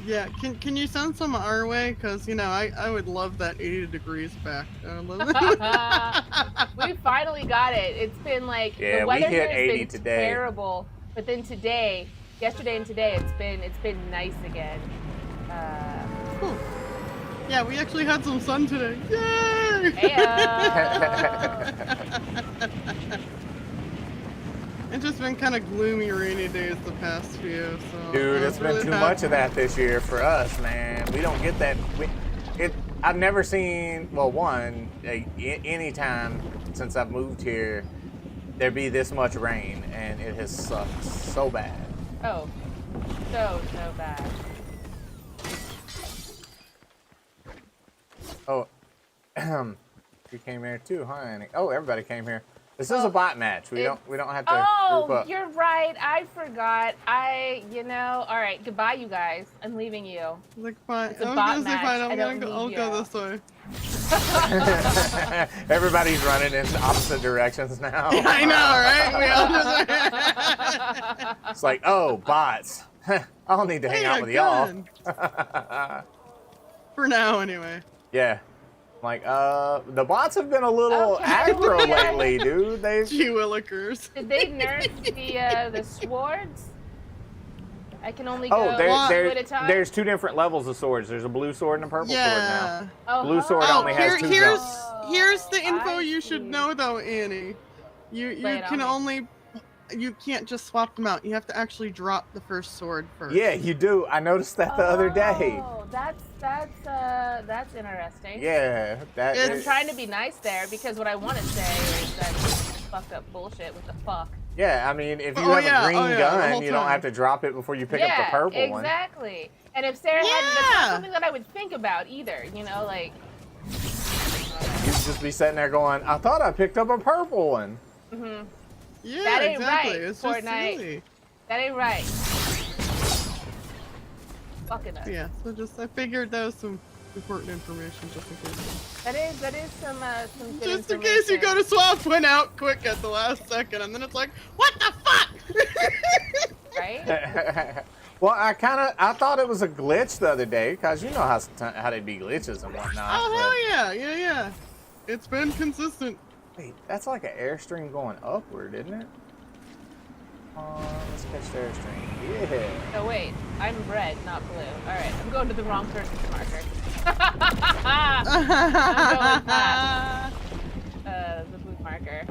Yeah, can you send some our way? Cause you know I would love that 80 degrees back. I would love it. We finally got it. It's been like Yeah, the we weather hit here has 80 been today. terrible. But then today, yesterday and today, it's been nice again. Cool. Yeah, we actually had some sun today. Yay! Heyo. It's just been kind of gloomy, rainy days the past few. So Dude, I it's was been really too happy. much of that this year for us, man. We don't get that. I've never seen, well, one, any time since I've moved here, there be this much rain, and it has sucked so bad. Oh, so bad. Oh, you came here too, huh, Annie? Oh, everybody came here. This is a bot match. We don't have to group Oh, up. you're right. I forgot. All right. Goodbye, you guys. I'm leaving you. Like fine. It's a I was bot gonna say match. fine. I I'm don't gonna go. I'll need go you. this way. Everybody's running in opposite directions now. I know, right? It's like, oh, bots. I'll need to hang Hey, out a with y'all. gun. For now, anyway. Yeah. Like, the bots have been a little Okay. aggro lately, dude. They've Gee willikers. Did they nerf the swords? I can only go Oh, one at a time. there's two different levels of swords. There's a blue sword and a purple sword now. Yeah. Blue sword Oh, only has two jumps. Here's the info I you should see. know though, Annie. You Lay it on can me. only, you can't just swap them out. You have to actually drop the first sword first. Yeah, you do. I noticed that the other day. Oh, that's interesting. Yeah, that It's- I'm is. trying to be nice there because what I want to say is that fucked up bullshit with the fuck. Yeah, I mean, if you Oh, have yeah, a green oh, yeah, the gun, whole you don't time. have to drop it before you pick up the purple one. Exactly. And if Sarah hadn't, that's Yeah. not something that I would think about either. You know, like. You'd just be sitting there going, I thought I picked up a purple one. Mhm. Yeah, That ain't exactly. right, It's just Fortnite. silly. That ain't right. Fucking us. Yeah, so just I figured that was some important information just in case. That is some good Just in case you go to swap one out quick at the last second, and then it's like, what the fuck? right. Well, I thought it was a glitch the other day, because you know how they be glitches and whatnot. Oh hell yeah, yeah. It's been consistent. Wait, that's like an airstream going upward, isn't it? Let's catch the airstream. Yeah. Oh wait, I'm red, not blue. All right, I'm going to the wrong person's marker. The blue marker.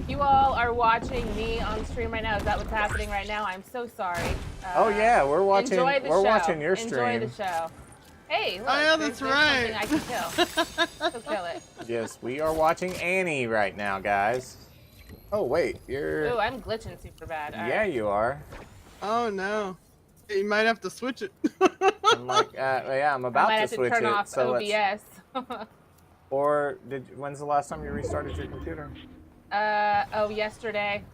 You all are watching me on stream right now. Is that what's happening right now? I'm so sorry. Oh yeah, we're watching. Enjoy the We're show. watching your stream. Enjoy the show. Hey, look, Oh, yeah, there's that's right. something I can kill. So kill it. Yes, we are watching Annie right now, guys. Oh wait, you're. Ooh, I'm glitching super bad. All Yeah, right. you are. Oh no. You might have to switch it. I'm like, yeah, I'm I about might to have to switch turn it. off So OBS. or when's the last time you restarted your computer? Oh, yesterday.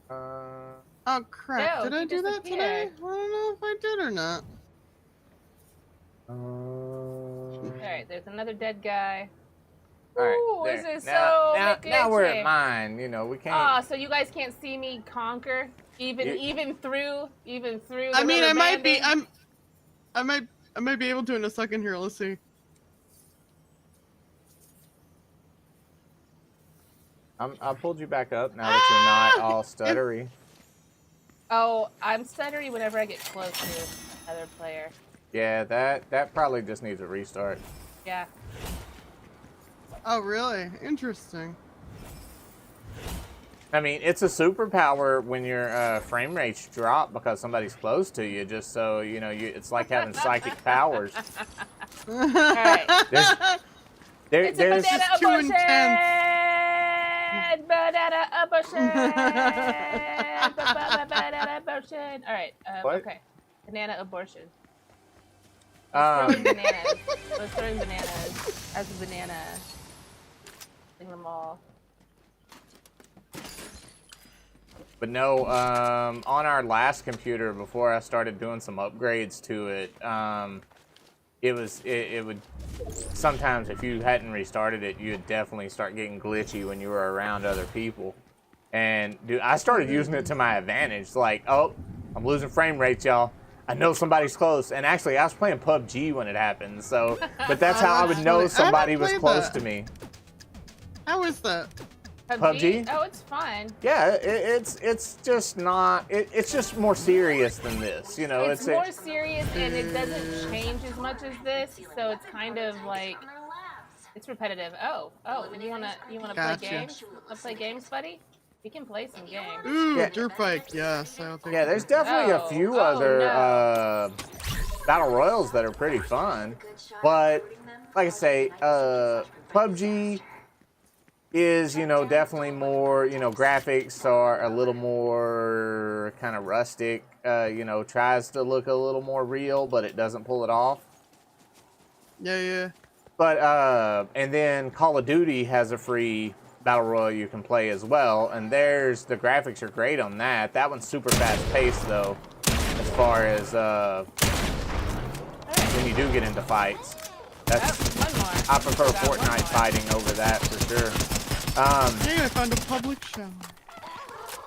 Oh crap, No, did I he do that today? I disappeared. don't know if I did or not. All right, there's another dead guy. All right, Ooh, there. this is now, so now we're glitchy. at mine. You know, we can't. Ah, so you guys can't see me conquer, even through. The I mean, rubber I might be. banding? I might be able to in a second here. Let's see. I pulled you back up now that you're not all stuttery. Oh, I'm stuttery whenever I get close to another player. Yeah, that probably just needs a restart. Yeah. Oh really? Interesting. I mean, it's a superpower when your frame rates drop because somebody's close to you. Just so you know, it's like having psychic powers. All right. It's a There's banana just too abortion! intense. Banana abortion! Banana abortion! All right. What? Okay. Banana abortion. um, Throwing bananas. I was throwing bananas as a banana. Sing them all. But no, on our last computer, before I started doing some upgrades to it, it would sometimes, if you hadn't restarted it, you'd definitely start getting glitchy when you were around other people. And dude, I started using it to my advantage. Like, oh, I'm losing frame rates, y'all. I know somebody's close. And actually, I was playing PUBG when it happened. So, but that's how I would know somebody was close to me. How is that? PUBG? Oh, it's fun. Yeah, it's just not. It's just more serious than this, you know. It's more serious and it doesn't change as much as this, so it's kind of like it's repetitive. Oh, you wanna Gotcha. play games? Wanna play games, buddy? We can play some games. Ooh, Yeah. dirt bike. Yes, I'll take Yeah, it. there's definitely a few other battle royals that are pretty fun, but like I say, PUBG is, you know, definitely more, you know, graphics are a little more kind of rustic, you know, tries to look a little more real, but it doesn't pull it off. Yeah. But, and then Call of Duty has a free battle royal you can play as well, and the graphics are great on that. That one's super fast paced though, as far as, when you do get into fights. One more. I prefer Got one Fortnite more. fighting over that for sure. Hey, I found a public shower.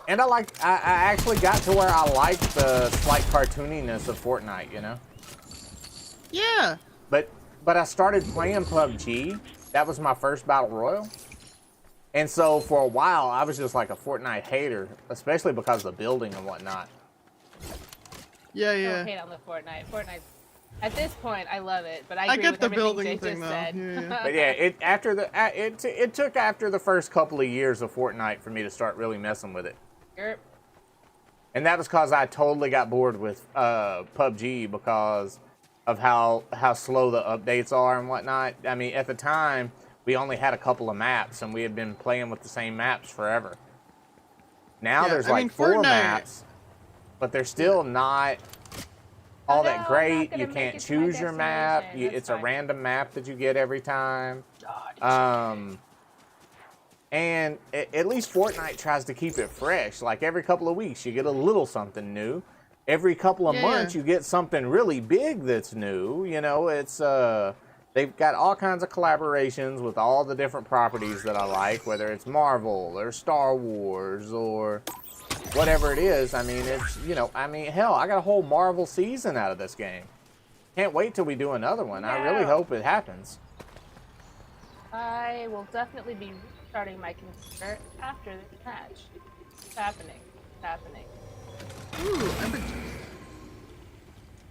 And I actually got to where I like the slight cartooniness of Fortnite, you know? Yeah. But I started playing PUBG. That was my first battle royal. And so for a while, I was just like a Fortnite hater, especially because of the building and whatnot. Yeah, Don't yeah. hate on the Fortnite. Fortnite. At this point, I love it, but I agree get with the everything building Jay thing just though. said. Yeah. But yeah, it took after the first couple of years of Fortnite for me to start really messing with it. Yep. And that was because I totally got bored with PUBG because of how slow the updates are and whatnot. I mean, at the time, we only had a couple of maps, and we had been playing with the same maps forever. Now there's like 4 maps, but they're still not all that great. You can't choose your map. It's a random map that you get every time. And at least Fortnite tries to keep it fresh. Like every couple of weeks, you get a little something new. Every couple of months, you get something really big that's new. You know, it's they've got all kinds of collaborations with all the different properties that I like, whether it's Marvel or Star Wars or whatever it is. I mean, it's, you know, I mean, hell, I got a whole Marvel season out of this game. Can't wait till we do another one. I really hope it happens. I will definitely be restarting my computer after this match. It's happening. It's happening. Ooh,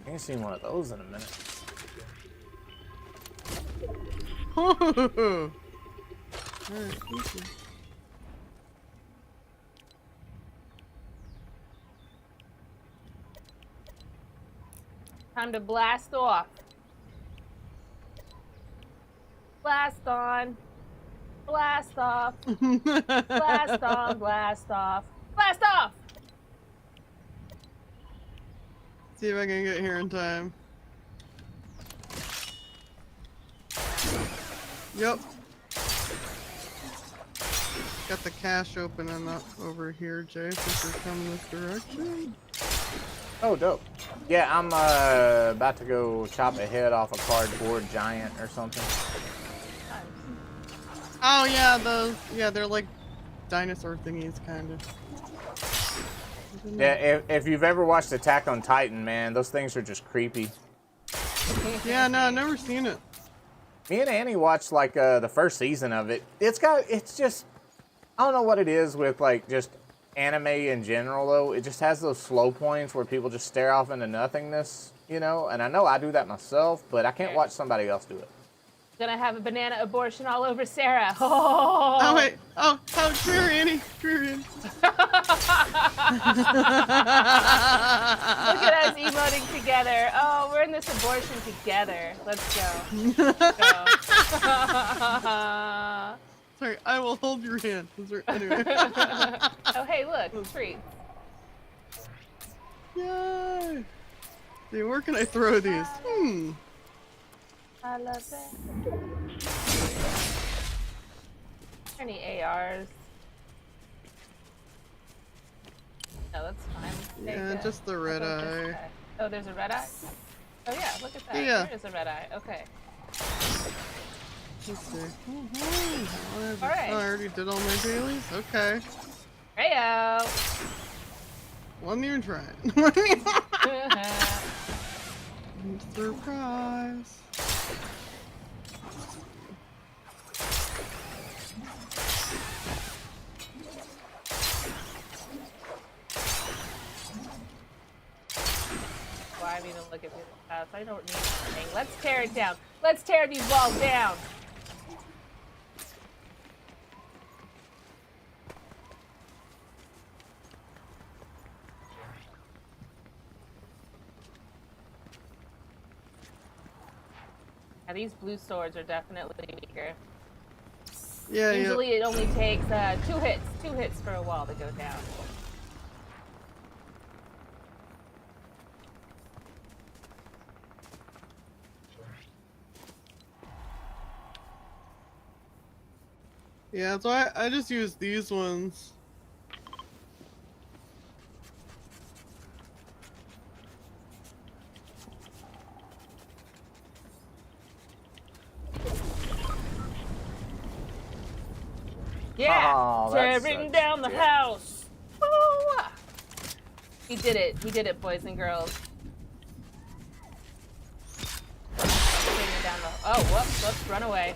I ain't seen one of those in a minute. Oh. Alright, thank you. Time to blast off. Blast on. Blast off. Blast on. Blast off. Blast off! See if I can get here in time. Yep. Got the cache open and up over here, Jay, since you're coming this direction. Oh, dope. Yeah, I'm about to go chop a head off a cardboard giant or something. Oh yeah, those. Yeah, they're like dinosaur thingies, kind of. Yeah, if you've ever watched Attack on Titan, man, those things are just creepy. Yeah, no, I've never seen it. Me and Annie watched like the first season of it. It's just, I don't know what it is with like just anime in general though. It just has those slow points where people just stare off into nothingness, you know? And I know I do that myself, but I can't watch somebody else do it. Gonna have a banana abortion all over Sarah. Oh wait. Oh, come here, Annie. Come here, Annie. Look at us emoting together. Oh, we're in this abortion together. Let's go. Let's go. Sorry, I will hold your hand. Anyway. Oh, hey, look, treats. Yay! See, where can I throw these? I love it. Any ARs? No, that's fine. Yeah, just the red eye. Oh, there's a red eye? Oh yeah, look at that. Yeah. There is a red eye. Okay. Let's see. Alright. I already did all my dailies? Okay. Heyo! One year trying. Surprise. Why I even look at this house? I don't need anything. Let's tear it down. Let's tear these walls down. Now these blue swords are definitely weaker. Yeah, Usually it only takes two hits for a wall to go down. Yeah, so I just use these ones. Yeah, Oh, that's tearing so down the cute. house. Woo! We did it. We did it, boys and girls. down the. Oh, whoops! Run away!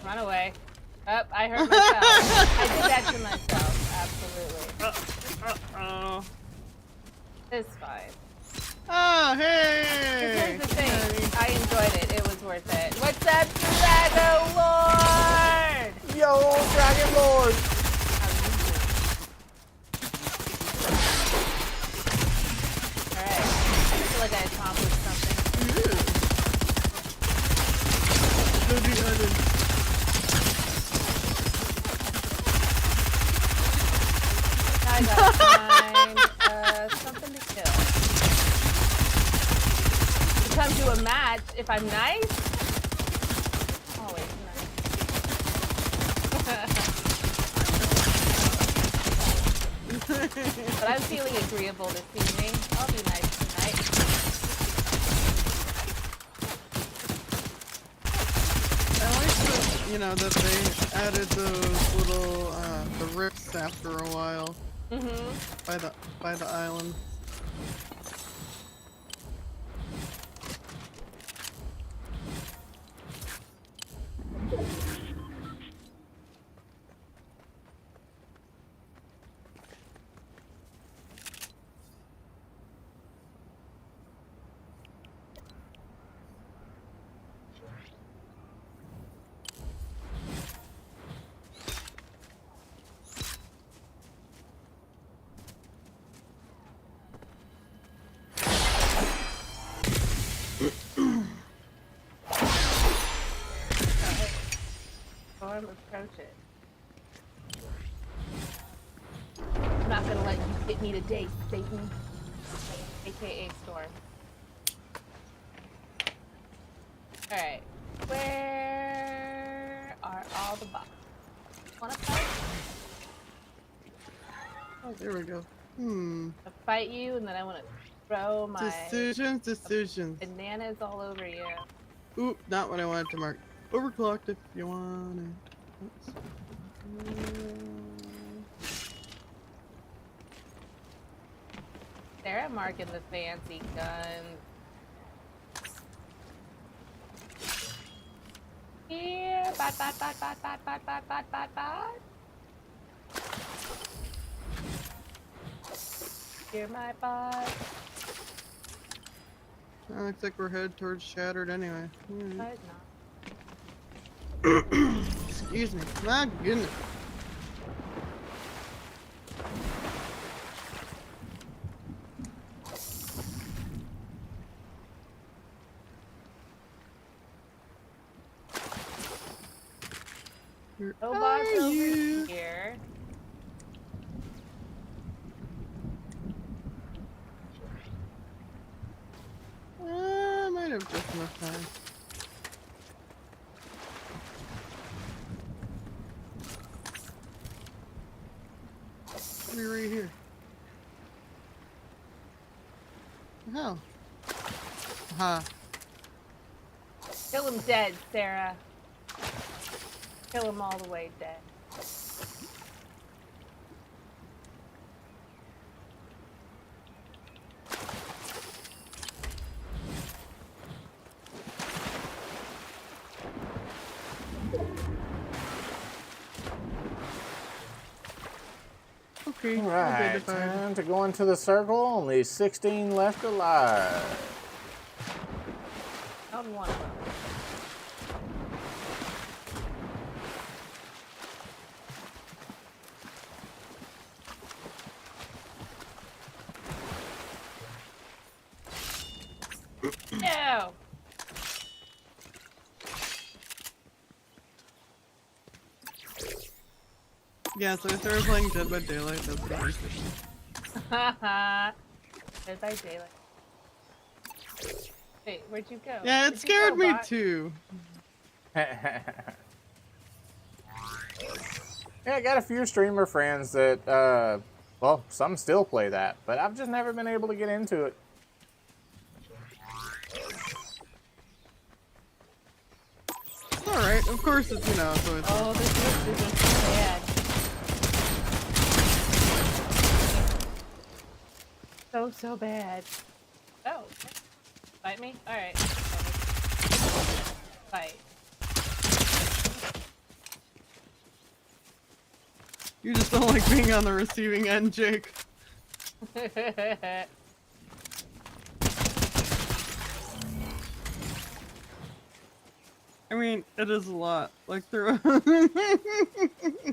Oh, I hurt myself. I did that to myself. Absolutely. It's fine. Oh, hey! Here's the thing. I enjoyed it. It was worth it. What's up, Dragon Lord? Yo, Dragon Lord! Alright. I feel like I accomplished something. I gotta find something to kill. To come to a match, if I'm nice, always nice. But I'm feeling agreeable this evening. I'll be nice tonight. I like that, you know, that they added those little, the rifts after a while. By the island. Approach it. I'm not gonna let you get me to date, Satan. A.K.A. Storm. Alright. Where are all the boxes? Wanna fight? Oh, there we go. I'll fight you, and then I wanna throw my Decisions. bananas all over you. Ooh, not what I wanted to mark. Overclocked if you want it. Sarah marking the fancy guns. Here, bot. Here, my bot. Looks like we're headed towards Shattered anyway. But not. Excuse me. My goodness. Where Robots are over you? here. I might have just enough time. Be right here. Oh. Ha. Kill him dead, Sarah. Kill him all the way dead. Okay. Alright, time to go into the circle. Only 16 left alive. Found one of them. No! Yeah, so I started playing Dead by Daylight. That's pretty interesting. Haha. Dead by Daylight. Wait, where'd you go? Yeah, Where'd it you scared go, me bot? too. Yeah, I got a few streamer friends that, well, some still play that, but I've just never been able to get into it. Alright, of course it's, you know, so it's... Oh, this isn't so bad. So bad. Oh, okay. Fight me? Alright. Fight. You just don't like being on the receiving end, Jake. I mean, it is a lot. Like through.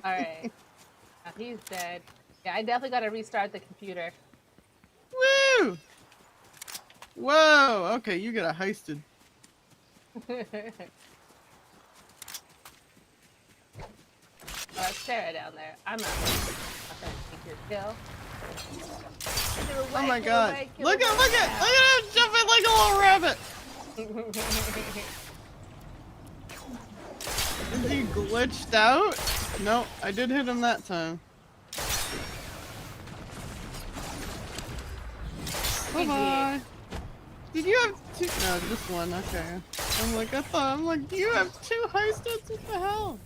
Alright. Now he's dead. Yeah, I definitely gotta restart the computer. Woo! Whoa! Okay, you got heisted. Oh, that's Sarah down there. I'm not gonna take your kill. Oh my god. Look at him jumping like a little rabbit! Is he glitched out? No, I did hit him that time. Bye-bye. Did you have two? No, just one, okay. I'm like, do you have two heisted? What the hell?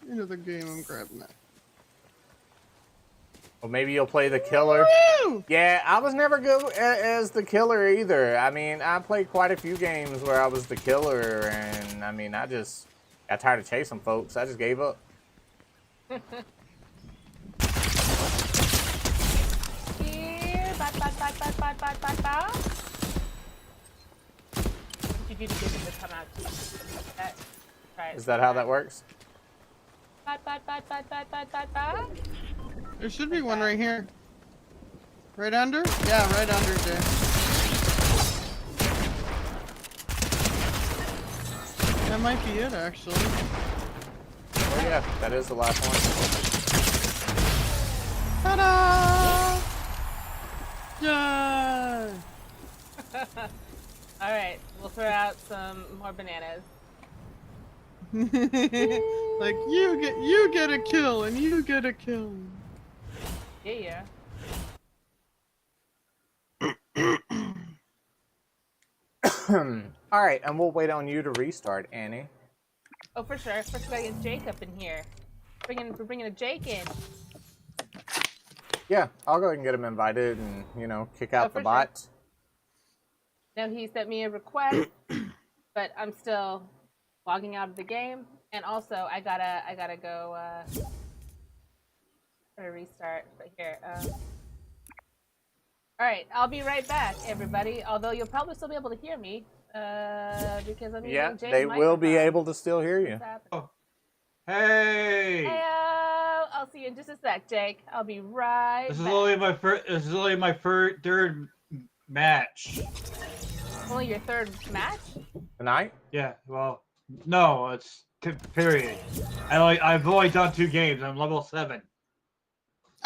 Another game, I'm grabbing that. Well, maybe you'll play the killer. Woo! Yeah, I was never good as the killer either. I mean, I played quite a few games where I was the killer, and I mean, I just got tired of chasing folks. I just gave up. Here, ba. What did you do to get him to come out? Right. Is that how that works? Ba. There should be one right here. Right under? Yeah, right under, Jay. That might be it, actually. Oh yeah, that is the last one. Ta-da! Yeah! Alright, we'll throw out some more bananas. Like you get a kill and you get a kill. Yeah. Alright, and we'll wait on you to restart, Annie. Oh, for sure. First, gotta get Jake up in here. We're bringing a Jake in. Yeah, I'll go ahead and get him invited and, you know, kick out the for bot. Sure. Now he sent me a request, but I'm still logging out of the game. And also, I gotta go, restart. But here, Alright, I'll be right back, everybody. Although you'll probably still be able to hear me, because I'm using Jake's they will be able to still hear you. Oh. Hey! Heyo! I'll see you in just a sec, Jake. I'll be right This back. is only my first. This is only my third match. Only your third match? Tonight? Yeah. Well, no, it's period. I've only done 2 games. I'm level 7.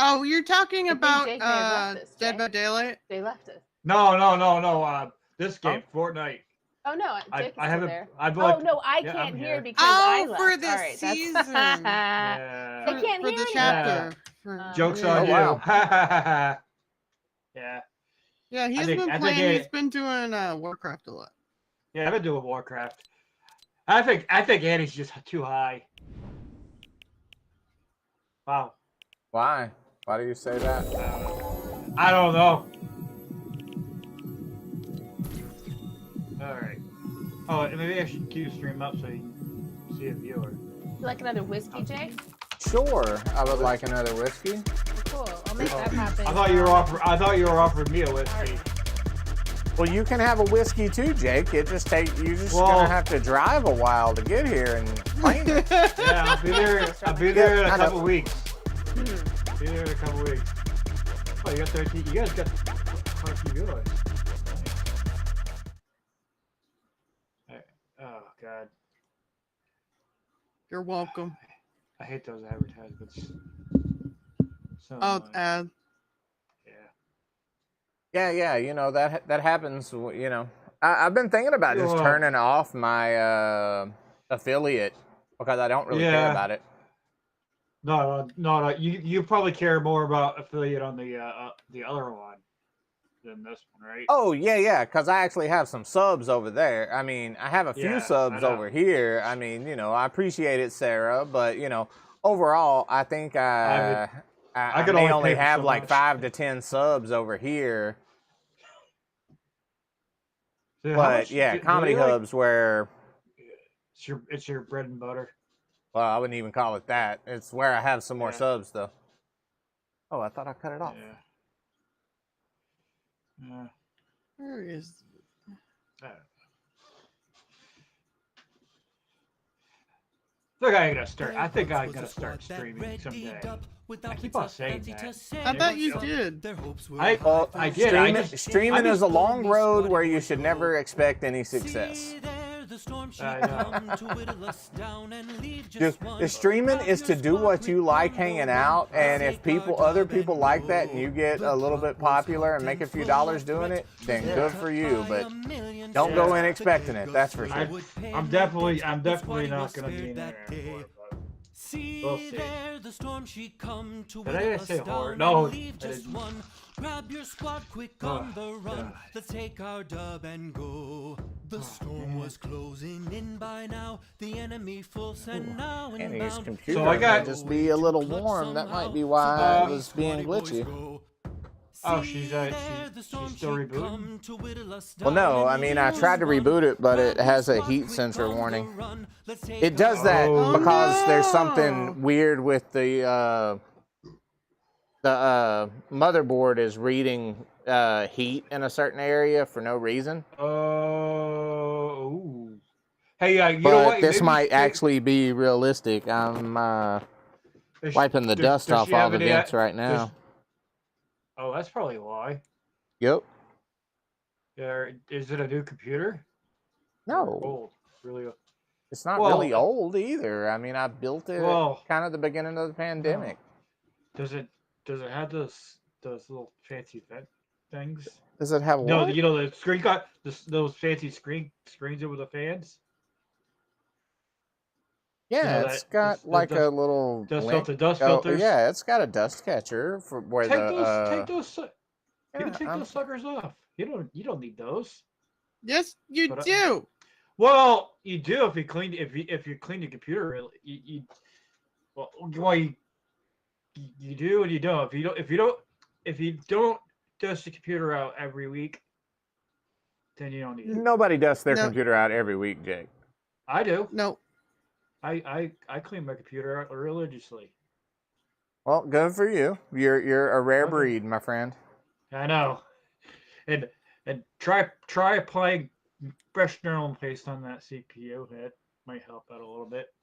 Oh, you're talking I think about Jake may have left us, Dead Jay. by Daylight? They left us. No. This game, Fortnite. Oh no, Jake is I still haven't. there. I've Oh only, no, I yeah, can't I'm hear here. because I left. for this All right, season. Yeah. I can't for hear the you. chapter. For, Jokes yeah. on Oh, you. wow. Yeah. Yeah, he's think- been I think playing. it- He's been doing Warcraft a lot. Yeah, I've been doing Warcraft. I think Annie's just too high. Wow. Why? Why do you say that? I don't know. Alright. Oh, maybe I should queue stream up so you can see a viewer. You like another whiskey, Jake? Sure, I would like another whiskey. Cool. I'll make that happen. I thought you were offering me a whiskey. Well, you can have a whiskey too, Jake. It just you're just Well- gonna have to drive a while to get here and claim it. Yeah, I'll be there. I'll be there in a I know. couple weeks. Be there in a couple weeks. Oh, you got 13. You guys got quite a few viewers. Oh God, You're welcome. I hate those advertisements. So Oh, annoying. ad. Yeah. Yeah, you know that happens. You know, I've been thinking about just Yeah. turning off my affiliate because I don't really care Yeah. about it. No. You probably care more about affiliate on the other one than this one, right? Oh yeah, because I actually have some subs over there. I mean, I have a few Yeah, I subs know. over here. I mean, you know, I appreciate it, Sarah, but you know, overall, I think I could may only only pay for have so like much. 5 to 10 subs over here. So how But much yeah, do Comedy they, like, Hub's where, it's your bread and butter. well, I wouldn't even call it that. It's where I have some more Yeah. subs, though. Oh, I thought I cut it off. Yeah. Where is? I think I gotta start streaming someday. I keep on saying that. I thought you did. I did. Streaming is a long road where you should never expect any success. I know. Streaming is to do what you like hanging out, and if other people like that, and you get a little bit popular and make a few dollars doing it, then good for you. But don't go in expecting it. That's for sure. I'm definitely not gonna be in there anymore. But we'll see. Did I say horror? No. I didn't. Grab your squad quick on the run. Let's take our dub and go. The storm was closing in by now. The enemy full send now And his inbound. computer So I got- might just be a little warm. That might be why it was being glitchy. Oh, she's still rebooting? Well, no, I mean, I tried to reboot it, but it has a heat sensor warning. It does that Oh. because there's something weird with the motherboard is reading heat in a certain area for no reason. Oh. Hey, you know But what? this Maybe- might actually be realistic. I'm Does- wiping the does- dust does off she all have the any- vents right does- now. Oh, that's probably why. Yep. Is it a new computer? No, Old. Really old. it's not Well, really old either. I mean, I built it Well- at kind of the beginning of the pandemic. Does it have those little fancy vent things? Does it have No, what? you know the screen got those fancy screens over the fans. Yeah, know it's that- got the like dust- a little Dust link. dust Oh, filters. yeah, it's got a dust catcher for where Take the those. You yeah, can take those suckers off. You don't need those. Yes, you But I- do. Well, you do if you clean your computer. You do and you don't. If you don't dust the computer out every week, then you don't need it. nobody dusts their No. computer out every week, Jake. I do. No. I clean my computer out religiously. Well, good for you. You're a rare Okay. breed, my friend. I know. And try applying fresh neural paste on that CPU. That might help out a little bit.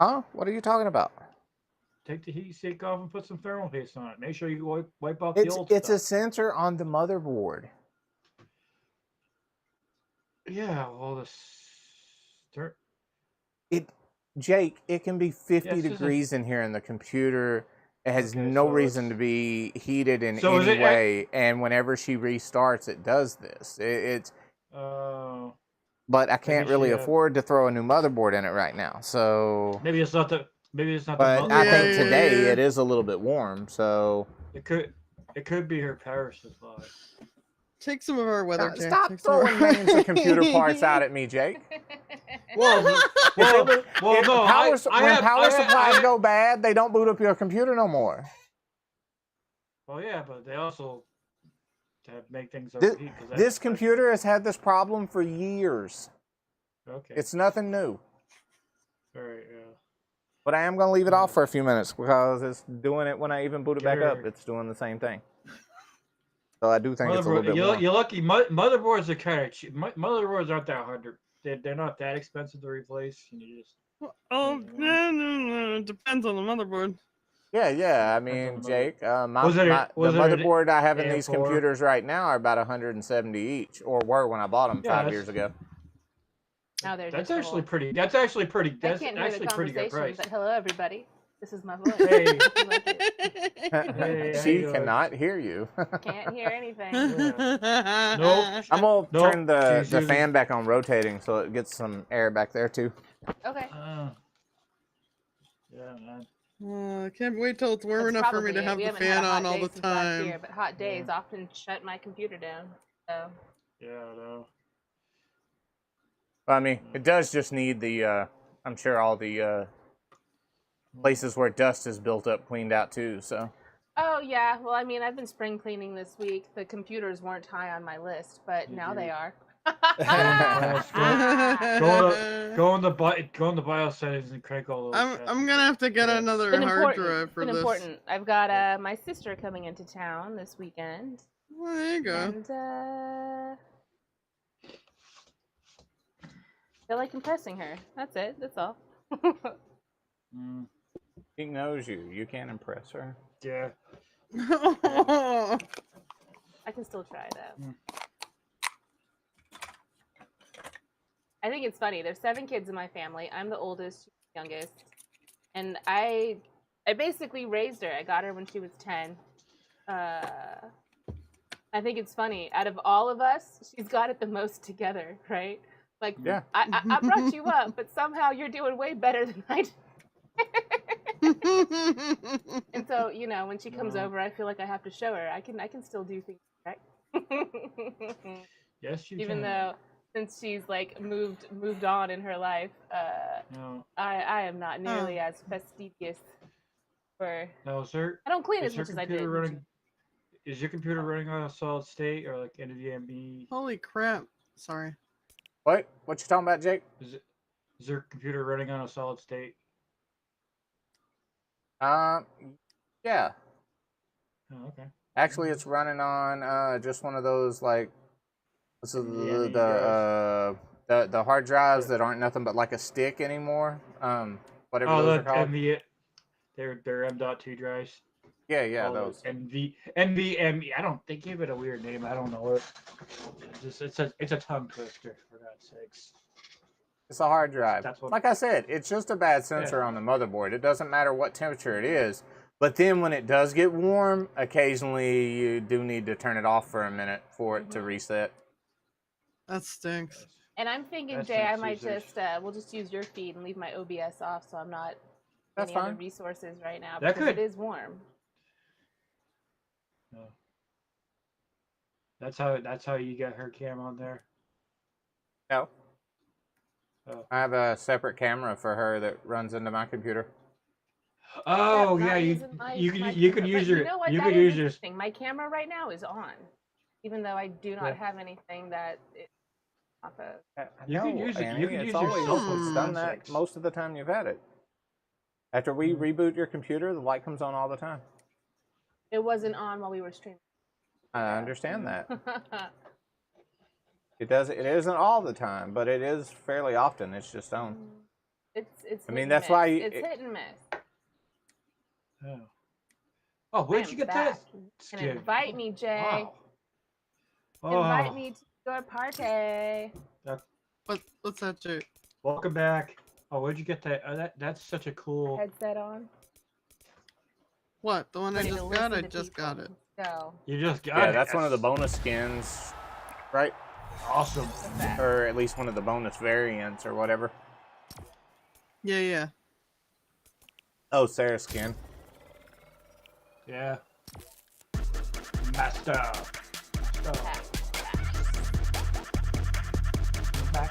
Huh? What are you talking about? Take the heat sink off and put some thermal paste on it. Make sure you wipe off the It's old a stuff. sensor on the motherboard. Yeah, well, Jake, it can be 50 Yes, this is- degrees in here in the computer. It has Okay, no so reason it's- to be heated in So is any it- way. And whenever she restarts, it does this. It's but I can't Maybe really she, afford to throw a new motherboard in it right now. So, maybe it's not the but mo- I Yeah, think yeah, today yeah. it is a little bit warm. So it could be her power supply. Take some of our weather. Jack. stop Take some of throwing our- names of computer parts out at me, Jake. Well, no. If When power supplies I- go bad, they don't boot up your computer no more. Well, yeah, but they also make things This, overheat. 'Cause this computer has had this problem for years. Okay. It's nothing new. All right. Yeah. But I am going to leave it off for a few minutes because it's doing it when I even boot it back up. Sure. It's doing the same thing. So I do think it's a little bit You're, warm. you're lucky. Motherboards are kind of cheap. Motherboards aren't that hard. They're not that expensive to replace. You just Oh, no. It depends on the motherboard. Yeah. I Depends mean, on the Jake, the Was it an motherboard I have in these AM4? computers right now are about 170 each, or were when I bought them Yeah, 5 that's- years ago. Now they're that's just actually old. pretty. That's actually pretty. I That's can't hear the actually pretty good conversation, price. but hello, everybody. This is my voice. Hey. If you like it. Hey, how She you doing? cannot hear you. Can't hear anything. Nope. I'm gonna Nope, turn the she's using- fan back on rotating so it gets some air back there too. Okay. Yeah, man. I can't wait till it's warm That's enough for me probably to it. have We the haven't had a fan hot on all day the since last time. year, but hot days often shut my computer down. So Yeah, I know. I mean, it does just need the. I'm sure all the places where dust is built up cleaned out too. So Oh yeah, well I mean I've been spring cleaning this week. The computers weren't high on my list, but now they are. Go on the BIOS settings and crank all those. I'm gonna have to get another hard drive for been this. important. I've got my sister coming into town this weekend. Well, there you go. And feel like impressing her. That's it. That's all. She knows you. You can't impress her. Yeah. I can still try though. I think it's funny. There's 7 kids in my family. I'm the oldest, she's the youngest, and I basically raised her. I got her when she was 10. I think it's funny. Out of all of us, she's got it the most together, right? Like, yeah. I brought you up, but somehow you're doing way better than I did. And so, you know, when she comes over, I feel like I have to show her I can still do things right. Yes, you Even can. though since she's like moved on in her life, No. I am not nearly as fastidious for. No, sir. I don't clean as much as I did. Is your computer running on a solid state or like NVMe? Holy crap! Sorry. What you talking about, Jake? Is your computer running on a solid state? Yeah. Oh, okay. Actually, it's running on just one of those like the hard drives that aren't nothing but like a stick anymore. Whatever those are called. They're M.2 drives. Yeah, those. NVMe. I don't. They give it a weird name. I don't know it. It's a tongue twister for God's sakes. It's a hard drive. That's what, like I said, it's just a bad sensor on the motherboard. It doesn't matter what temperature it is. But then when it does get warm, occasionally you do need to turn it off for a minute for it to reset. That stinks. And I'm thinking, Jay, I might just we'll just use your feed and leave my OBS off, so I'm not any other resources right now because it is warm. No. That's how you get her cam on there. No. Oh. I have a separate camera for her that runs into my computer. Oh yeah, you can use your My camera right now is on, even though I do not have anything that it's off of. You can use it. You can use It's done that most of the time you've had it. After we reboot your computer, the light comes on all the time. It wasn't on while we were streaming. I understand that. It isn't all the time, but it is fairly often. It's just on. It's. I mean, that's why it's hit and miss. Oh, where'd you get that? And invite me, Jay. Wow. Invite me to your party. What's that, Jay? Welcome back. Oh, where'd you get that? That's such a cool headset on. What? The one I just got? I just got it. Go. You just got it. Yeah, that's one of the bonus skins, right? Awesome. Or at least one of the bonus variants or whatever. Yeah. Oh, Sarah's skin. Yeah. Master.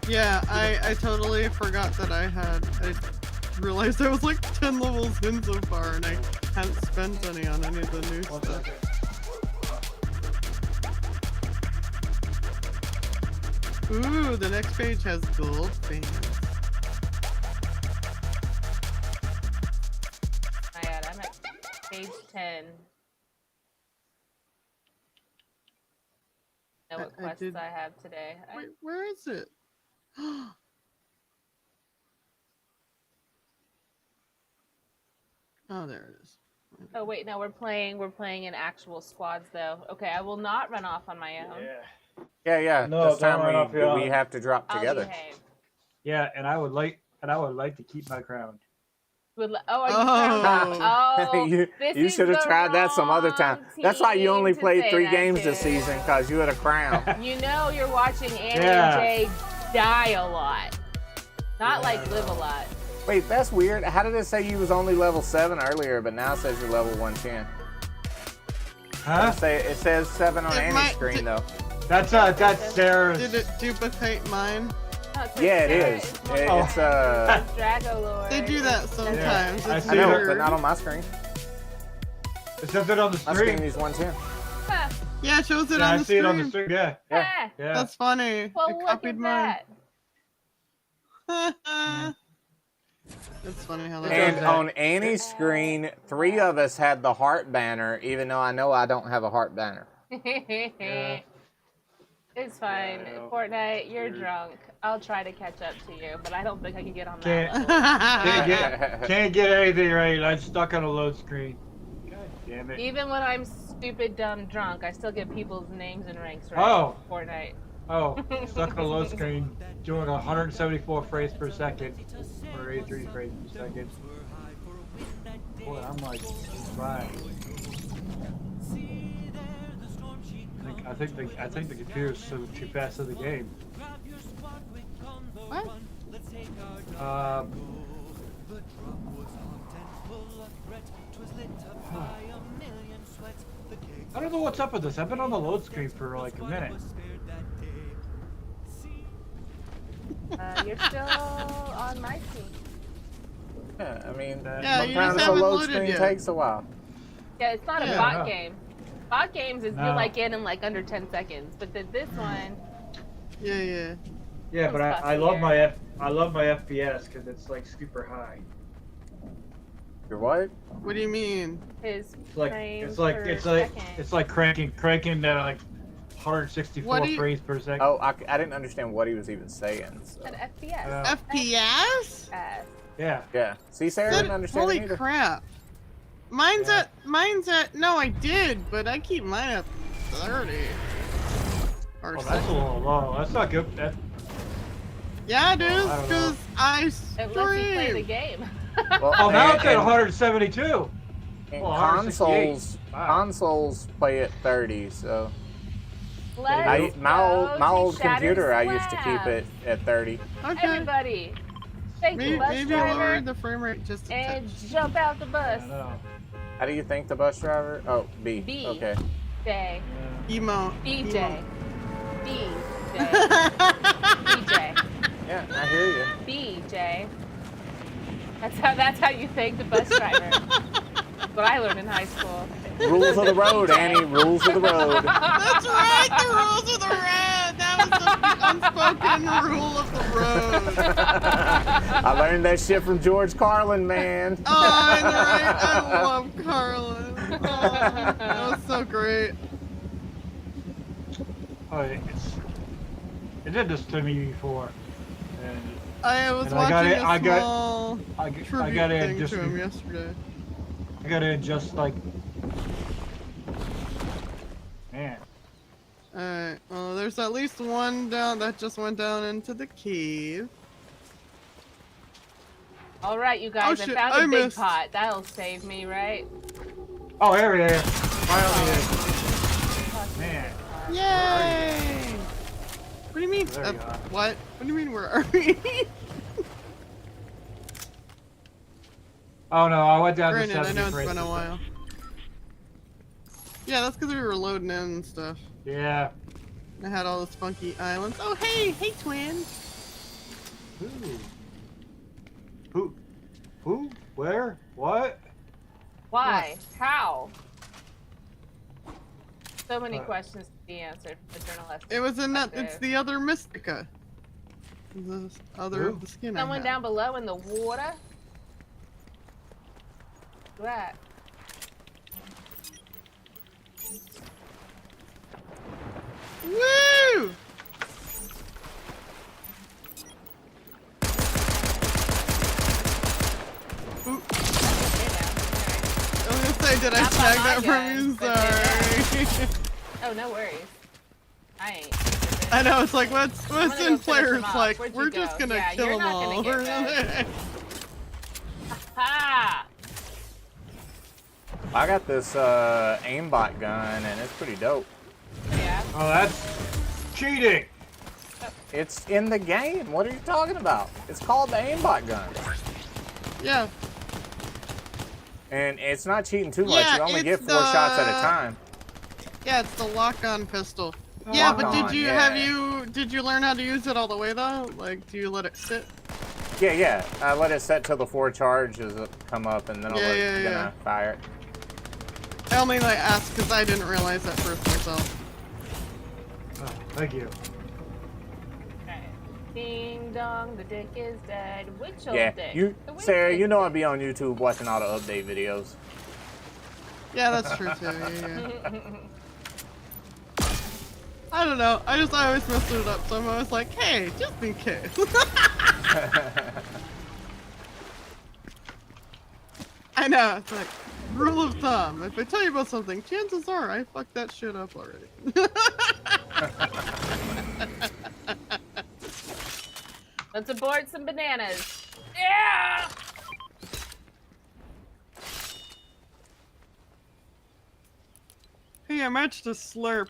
Yeah, I totally forgot that I realized I was like 10 levels in so far and I hadn't spent any on any of the new stuff. Ooh, the next page has gold fans. My God, I'm at page 10. Know what quests I have today. Wait, where is it? Oh, there it is. Oh wait, no, we're playing in actual squads though. Okay, I will not run off on my own. Yeah. No, this time we have to drop together. Yeah, and I would like to keep my crown. You should have tried that some other time. That's why you only played 3 games this season, because you had a crown. You know you're watching Annie and Jay die a lot. Not like live a lot. Wait, that's weird. How did it say you was only level 7 earlier, but now it says you're level 110? Huh? It says 7 on Annie's screen, though. That's Sarah's. Did it duplicate mine? Yeah, it is. It's Drago Lord. They do that sometimes. Yeah, it's I know, weird. but not on my screen. It says it on the My screen stream. is 110. Huh. Yeah, it shows it Yeah, on I the see it on the stream. stream. Yeah. Yeah. Ah, Yeah. That's funny. well, I look copied at mine. that. That's funny how that And goes. on Annie's screen, 3 of us had the heart banner, even though I know I don't have a heart banner. Yeah. It's fine. Yeah, I know. Fortnite, you're drunk. I'll try to catch up to you, but I don't think I can get on that Can't- level. Can't get anything right. I'm stuck on a load screen. God damn it. Even when I'm stupid, dumb, drunk, I still get people's names and ranks right. Oh. Fortnite. Oh, stuck on a load screen, doing 174 frames per second, or 83 frames per second. Boy, I'm like, fine. I think the computer's so too fast for the game. What? I don't know what's up with this. I've been on the load screen for like a minute. You're still on my team. Yeah, I mean, Yeah, you sometimes just the haven't load loaded screen yet. takes a while. Yeah, it's not a Yeah. bot No. game. Bot games is No. you like in like under 10 seconds, but then this one, Yeah. Yeah, but I love my FPS because it's like super high. You're what? What do you mean? his It's like frames it's like per it's like second. it's like cranking at like 164 What do you- frames per second. Oh, I didn't understand what he was even saying. So. An FPS. FPS? Yeah. Yeah. See, Sarah didn't understand Holy it either. crap. Mine's Yeah. at, no, I did, but I keep mine at 30. Or Oh, that's a little low. That's not good. That, yeah, it is, I don't know. because I It lets you play the stream. game. Well, oh, now it's at and- 172. and Well, 168. Wow. consoles play at 30, so Let's my go old to Shattered computer I used to keep Slab. it at 30. Okay. Everybody, take Maybe, the bus maybe driver lower the frame rate just a and touch. jump out the I bus. know. How do you think the bus driver? Oh, B. B. Okay. J. Emo. DJ. DJ. DJ. Yeah, I hear you. BJ. That's how you thank the bus driver. That's what I learned in high school. Rules of the road, Annie. Rules of the road. That's right, the rules of the road. That was the unspoken rule of the road. I learned that shit from George Carlin, man. Oh, I know, right? I love Carlin. Oh, that was so great. Oh, it did this to me before, and I was And I got watching it- a I got- small I tribute got in thing just to him yesterday. I got in just like, man. Alright, well, there's at least one down that just went down into the cave. All right, you guys, Oh, I shit, found I a big missed. pot. That'll save me, right? Oh, there we are. Finally, man. Yay! What do you mean? There you are. What? What do you mean, where are we? Oh no, I went down Granted, to I 70 know it's frames been a per while. Yeah, that's because we were loading in and stuff. second. Yeah. I had all those funky islands. Oh, hey! Hey, twin! Who? Where? What? Why? How? So many What? questions to be answered from the journalist. It was in that. It's perspective. the other Mystica. The other Who? of the skin. Someone I had. down below in the water? Who's that? Woo! Oop. I was gonna say, did I Not by snag my that from gun, you? but they Sorry. Oh, no worries. I ain't. I know, it's like, what's gonna in go finish players them off. like, Where'd you we're go? just gonna Yeah, kill you're them not all. gonna get Ha! I got this aimbot gun, and it's pretty dope. Yeah. Oh, that's cheating. It's in the game. What are you talking about? It's called the aimbot gun. Yeah. And it's not cheating too much. Yeah, You only get it's 4 shots at a the- time. Yeah, it's the lock-on pistol. Yeah, but Lock-on, did you yeah. did you learn how to use it all the way though? Like, do you let it sit? Yeah. I let it set till the 4 charges come up, and then I'll Yeah, let yeah, then yeah. I fire it. I only like asked because I didn't realize at first myself. Oh, thank you. Okay. Ding dong, the dick is dead. Which old Yeah, dick? you, The which Sarah, dick you know dick? I'd be on YouTube watching all the update videos. Yeah, that's true too. Yeah. I don't know. I always messed it up, so I'm always like, hey, just in case. I know. It's like rule of thumb. If I tell you about something, chances are I fucked that shit up already. Let's abort some bananas. Yeah! Hey, I matched a slurp.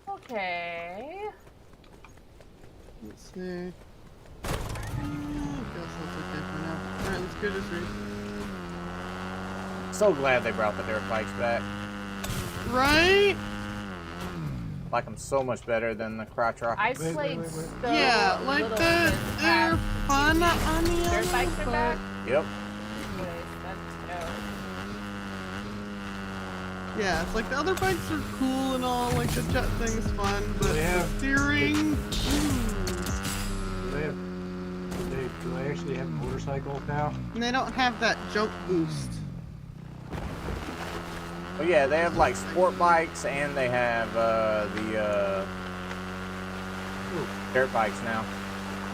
Okay. Let's see. I guess that's okay for now. Alright, let's go to three. So glad they brought the dirt bikes back. Right? Like them so much better than the crotch rockets. I Wait, played wait, wait. so Yeah, like little they're of this past fun on the Dirt other, bikes are but- back. Yep. Anyways, that's dope. Yeah, it's like the other bikes are cool and all, like the jet thing's fun, but Yeah. the steering, Do they actually have motorcycles now? and they don't have that jump boost. Well, yeah, they have like sport bikes and they have the dirt bikes now.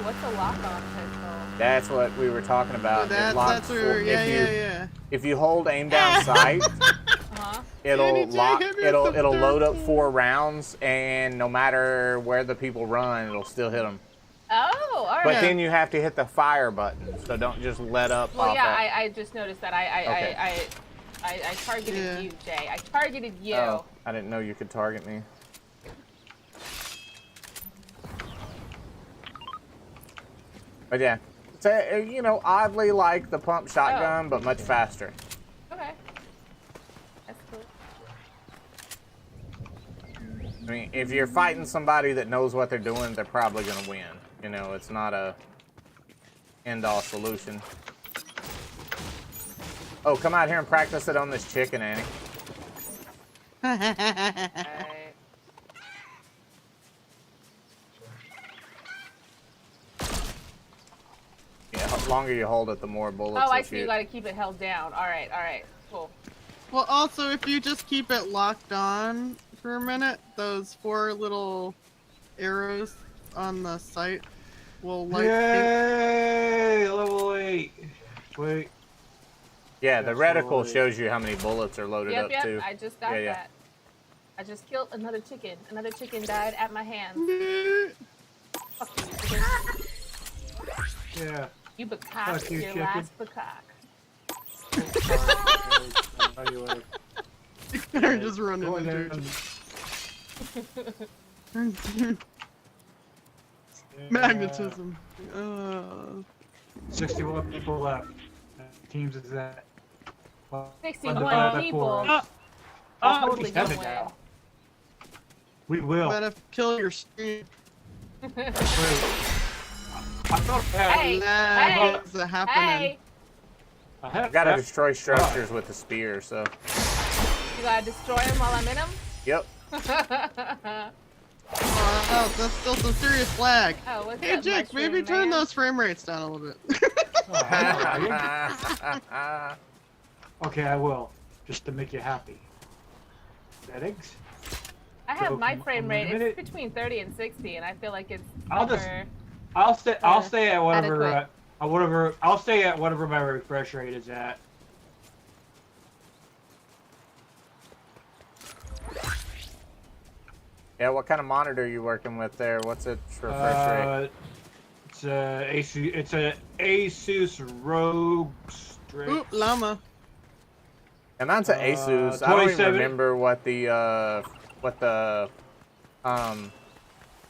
What's a lock-on pistol? That's what we were talking about. So It locks that's where, for- yeah. If you hold aim down sight, Uh-huh. it'll Danny J, lock. hit me It'll with the it'll load up dirt 4 rounds, and no matter where the people run, it'll still hit them. Oh, all right. But then you have to hit the fire button, so don't just let up. Well, off yeah, that. I just noticed that. Okay. I targeted Yeah. you, Jay. I targeted you. Oh, I didn't know you could target me. But yeah, it's you know, oddly like the pump shotgun, but much faster. Okay. That's cool. I mean, if you're fighting somebody that knows what they're doing, they're probably gonna win. You know, it's not a end-all solution. Oh, come out here and practice it on this chicken, Annie. All right. Yeah, the longer you hold it, the more bullets Oh, I will see. You shoot. got to keep it held down. All right. Cool. Well, also, if you just keep it locked on for a minute, those 4 little arrows on the sight will light pink. Yay! Level 8. Wait. Yeah, the That's reticle totally- shows you how many bullets are loaded Yep. up too. I just got Yeah. that. I just killed another chicken. Another chicken died at my hands. Fuck you, chicken. Yeah. You becocked Fuck you, your chicken. last peacock. How you like? They're just running Going into down. magnetism. 61 people left. Teams is that? 61 people. Oh, Totally gonna win. We will. Better kill your stream. Wait. I thought that. Hey, hey, What's happening? hey! I have You gotta that. destroy structures with the spear, so. You gotta destroy them while I'm in them? Yep. Oh, that's still some serious lag. Oh, what's Hey, up, Jake, mushroom maybe turn man? those frame rates down a little bit. Oh, hell, okay, I will. Just to make you happy. Settings. I have So, my frame rate. unlimited? It's between 30 and 60, and I feel like it's I'll just- over. I'll stay at whatever adequate. I'll stay at whatever my refresh rate is at. Yeah, what kind of monitor are you working with there? What's its refresh rate? It's a Asus ROG Strix. Oop, llama. And mine's an Asus. I don't even 27. remember what the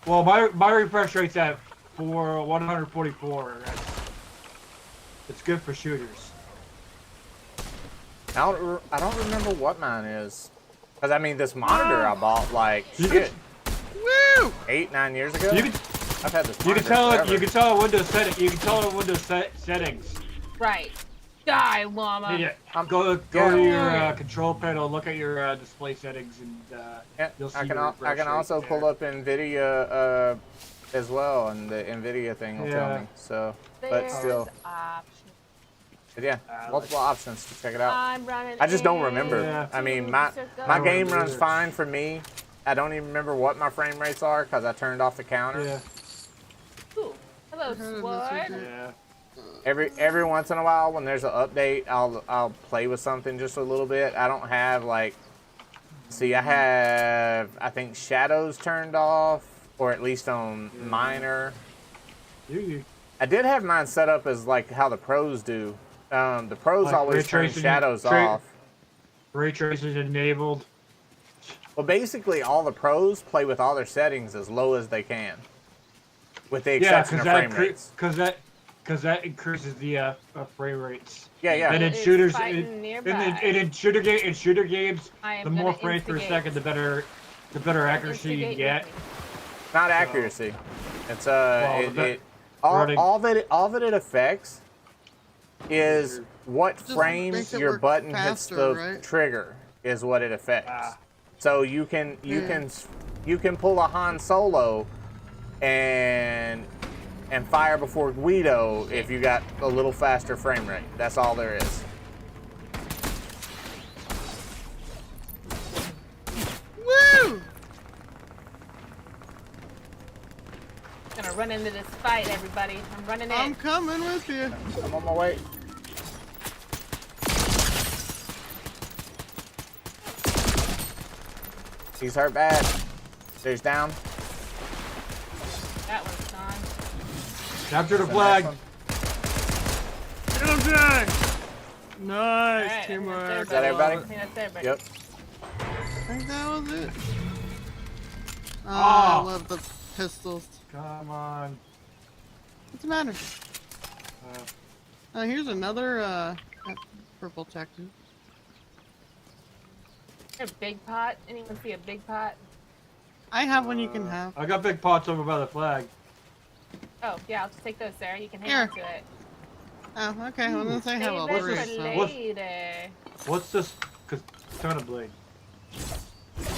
Well, my refresh rate's at 144. It's good for shooters. I don't remember what mine is. Cause I mean, this monitor I bought like shit Woo! 8-9 years ago. You can I've had this. you can monitor tell it forever. you can tell it Windows settings. Right. Die, llama. Yeah, go to your control panel, look at your display settings, and you'll see I can your refresh rate also there. pull up NVIDIA as well, and the NVIDIA thing will tell me. So, but still, Options. but yeah, multiple options to check it out. I'm running. I just don't remember. Yeah. I mean, my game runs fine for me. I don't even remember what my frame rates are because I turned off the counter. Yeah. Ooh, hello, Sword. Yeah. Every once in a while, when there's an update, I'll play with something just a little bit. I don't have like, see, I have I think shadows turned off, or at least on minor. I did have mine set up as like how the pros do. The pros Like always turn shadows off. Ray tracing enabled. Well, basically, all the pros play with all their settings as low as they can, with the exception of frame rates. Because that increases the frame rates. Yeah. And in It's shooters, fighting nearby. in shooter games, I am the more gonna frames per instigate. second, the better accuracy you Instigate get. with me. Not accuracy. It's running. all that it affects is what Just frames makes it your work button hits faster, the right? trigger is what it affects. Ah. So you can pull a Han Solo and fire before Guido if you got a little faster frame rate. That's all there is. Woo! Gonna run into this fight, everybody. I'm running in. I'm coming with you. I'm on my way. He's hurt bad. There's down. That one's gone. Capture the The flag. next one. Get him, Jack! Nice, Alright, I think teamwork. that's Is that everybody? I think that's everybody. Yep. I think that was it. Oh, Ah. I love the pistols. Come on. What's the matter? Uh, Here's another purple tactic. A big pot? Anyone see a big pot? I have one you can have. I got big pots over by the flag. Oh, yeah, I'll just take those, Sarah. You can hang Here. on to it. Oh, okay. Well, unless I have all Save three. it for So. later. What's this? Katana blade.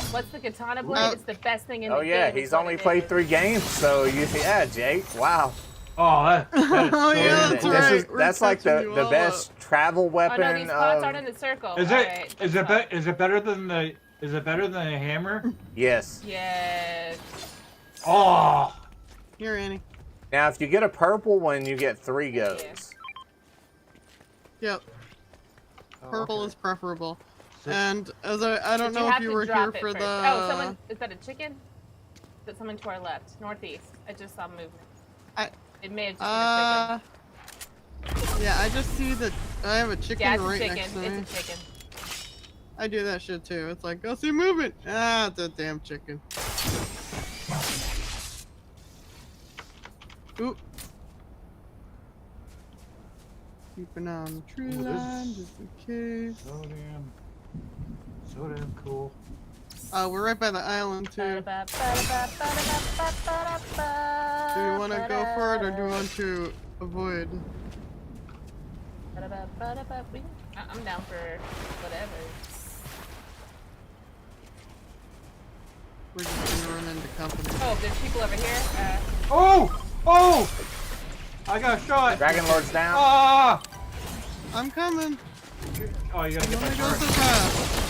What's the katana blade? Oh. It's the best thing in the Oh game. yeah, is he's what only it played is. 3 games, so yeah, Jake. Wow. Oh, that is Oh, so yeah, good. that's right. That's like catching you the all best travel Oh weapon. no, these pots aren't in the circle. Is Alright. it better than the hammer? Yes. Yes. Oh, Here, Annie. Now, if you get a purple one, you get 3 goes. Yep. Purple okay. is preferable. So- And as I don't But know have if you to were drop here it for first. the. Oh, someone. Is that a chicken? Is that someone to our left? Northeast. I just saw movement. It may have just been a chicken. Yeah, I just see that I have a chicken Yeah, it's right a next chicken. to me. It's a chicken. I do that shit too. It's like, go see movement. Ah, it's a damn chicken. Oop. Keep an eye on the tree Ooh, this line, is- just in case. so damn cool. We're right by the island too. Do you Do want to go for it or do you want to avoid? I'm down for whatever. We're just gonna run into company. Oh, there's people over here. Oh! I got shot. Dragon Lord's down. Ah! I'm coming. Oh, you gotta get Let my me go so turret. fast.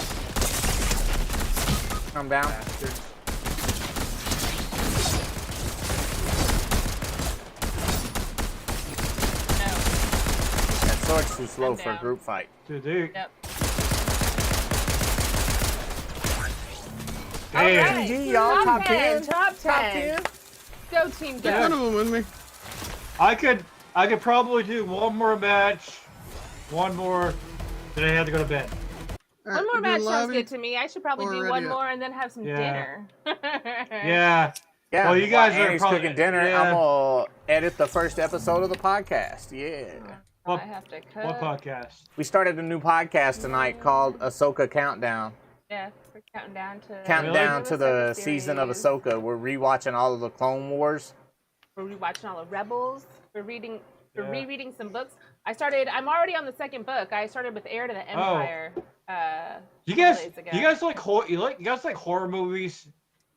I'm down. Bastards. No. That sword's too slow I'm for a down. group fight. Dude, dude. Yep. Damn. Alright, GG, y'all. Top 10. Top 10. Go team, Get one go. of them with me. I could probably do one more match, one more, then I had to go to bed. Alright, One more we're match doing sounds lobby. good to me. I should probably do Already one up. more and then have some Yeah. dinner. Yeah. Yeah. Well, you guys while are Annie's probably- cooking dinner. yeah. I'm gonna edit the first episode of the podcast. Yeah. I have to cook. What podcast? We started a new podcast tonight called Ahsoka Countdown. Yeah, we're counting down to Counting Really? down to the season of series. Ahsoka. We're rewatching all of the Clone Wars. We're rewatching all the Rebels. We're reading. We're Yeah. rereading some books. I'm already on the second book. I started with Heir to the Empire. You days ago. guys like horror movies?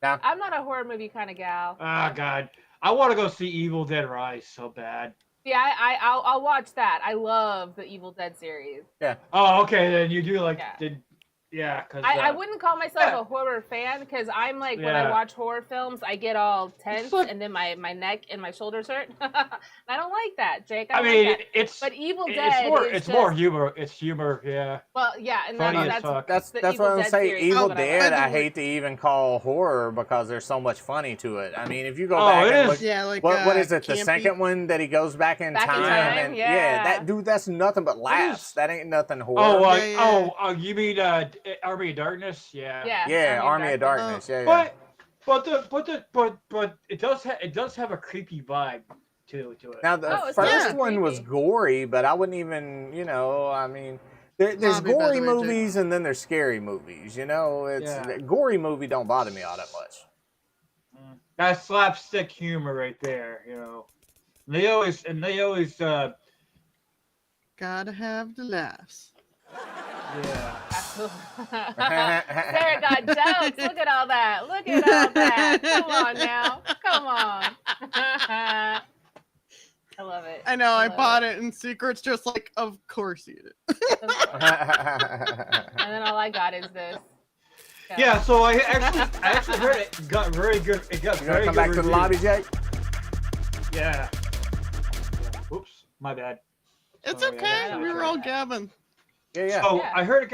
Yeah. I'm not a horror movie kind of gal. Oh God, I want to go see Evil Dead Rise so bad. Yeah, I'll watch that. I love the Evil Dead series. Yeah. Oh, okay, then you do like because I wouldn't call myself a horror fan because I'm like when I watch horror films, I get all tense and then my neck and my shoulders hurt. I don't like that, Jake. I mean, but Evil Dead. It's more humor. It's humor, yeah. Well, yeah, and Funny that's what I'm saying. Evil Dead, I like. hate to even call horror because there's so much funny to it. I mean, if you go back and look, like what is it? The campy. second one that he goes back in time, and that dude, that's nothing but laughs. That ain't nothing horror. Oh, you mean Army of Darkness? Yeah, Army of Darkness. Yeah. But it does have a creepy vibe to it. Now the first one was gory, but I wouldn't even, I mean, there's gory movies and then there's scary movies. Gory movie don't bother me all that much. That slapstick humor right there, They always gotta have the laughs. Yeah. Sarah got jokes. Look at all that. Look at all that. Come on now. Come on. I love it. I know. I bought it in secret. Just like, of course you did. And then all I got is this. Yeah. So I actually heard it got very good. It got very good. Come back to the lobby, Jake. Yeah. Oops, my bad. It's okay. We were all gabbing. Yeah. So I heard it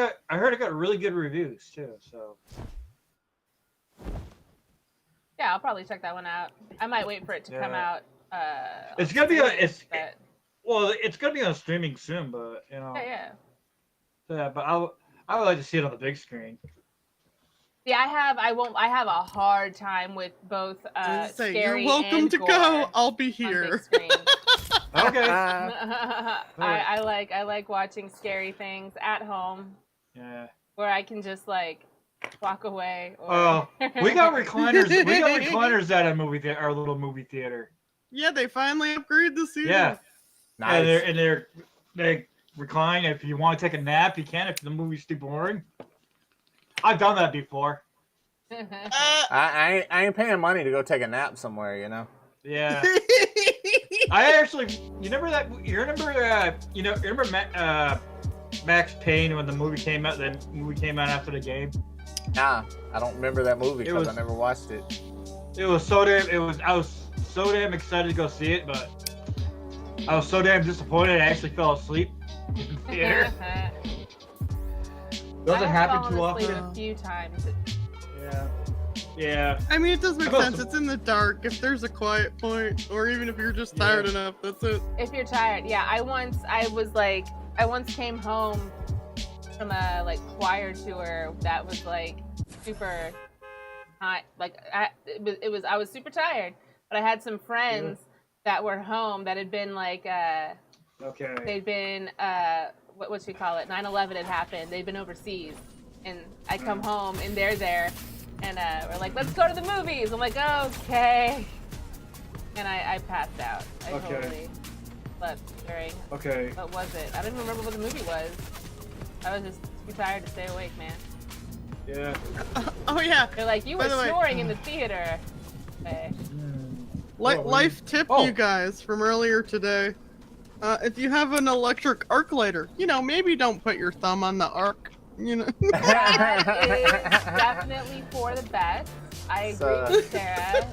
got really good reviews too. So yeah, I'll probably check that one out. I might wait for it to come out. It's gonna be it's gonna be on streaming soon, but Yeah. But I would like to see it on the big screen. Yeah, I have a hard time with both scary you're welcome and to gore go. I'll be here. Okay. I like watching scary things at home. Yeah. Where I can just like walk away. Oh, we got recliners. We got recliners at our little movie theater. Yeah, they finally upgraded the seating. Yeah. Nice. And they recline. If you want to take a nap, you can. If the movie's too boring. I've done that before. I ain't paying money to go take a nap somewhere, Yeah. I actually, you remember Max Payne when the movie came out? The movie came out after the game. Nah, I don't remember that movie because I never watched it. I was so damn excited to go see it, but I was so damn disappointed. I actually fell asleep in the theater. Doesn't happen too often. A few times. Yeah. I mean, it does make sense. It's in the dark. If there's a quiet point, or even if you're just tired enough, that's it. If you're tired, yeah. I once came home from a choir tour that was super hot. I was super tired, but I had some friends that were home that had been they'd been what you call it? 9/11 had happened. They'd been overseas, and I come home and they're there. And we're like, let's go to the movies. I'm like, okay. And I passed out. I totally slept during. Okay. What was it? I don't even remember what the movie was. I was just too tired to stay awake, man. Yeah. Oh yeah. They're like, you were snoring in the theater. Okay. Life tip, you guys, from earlier today. If you have an electric arc lighter, maybe don't put your thumb on the arc. That is definitely for the best. I agree with Sarah.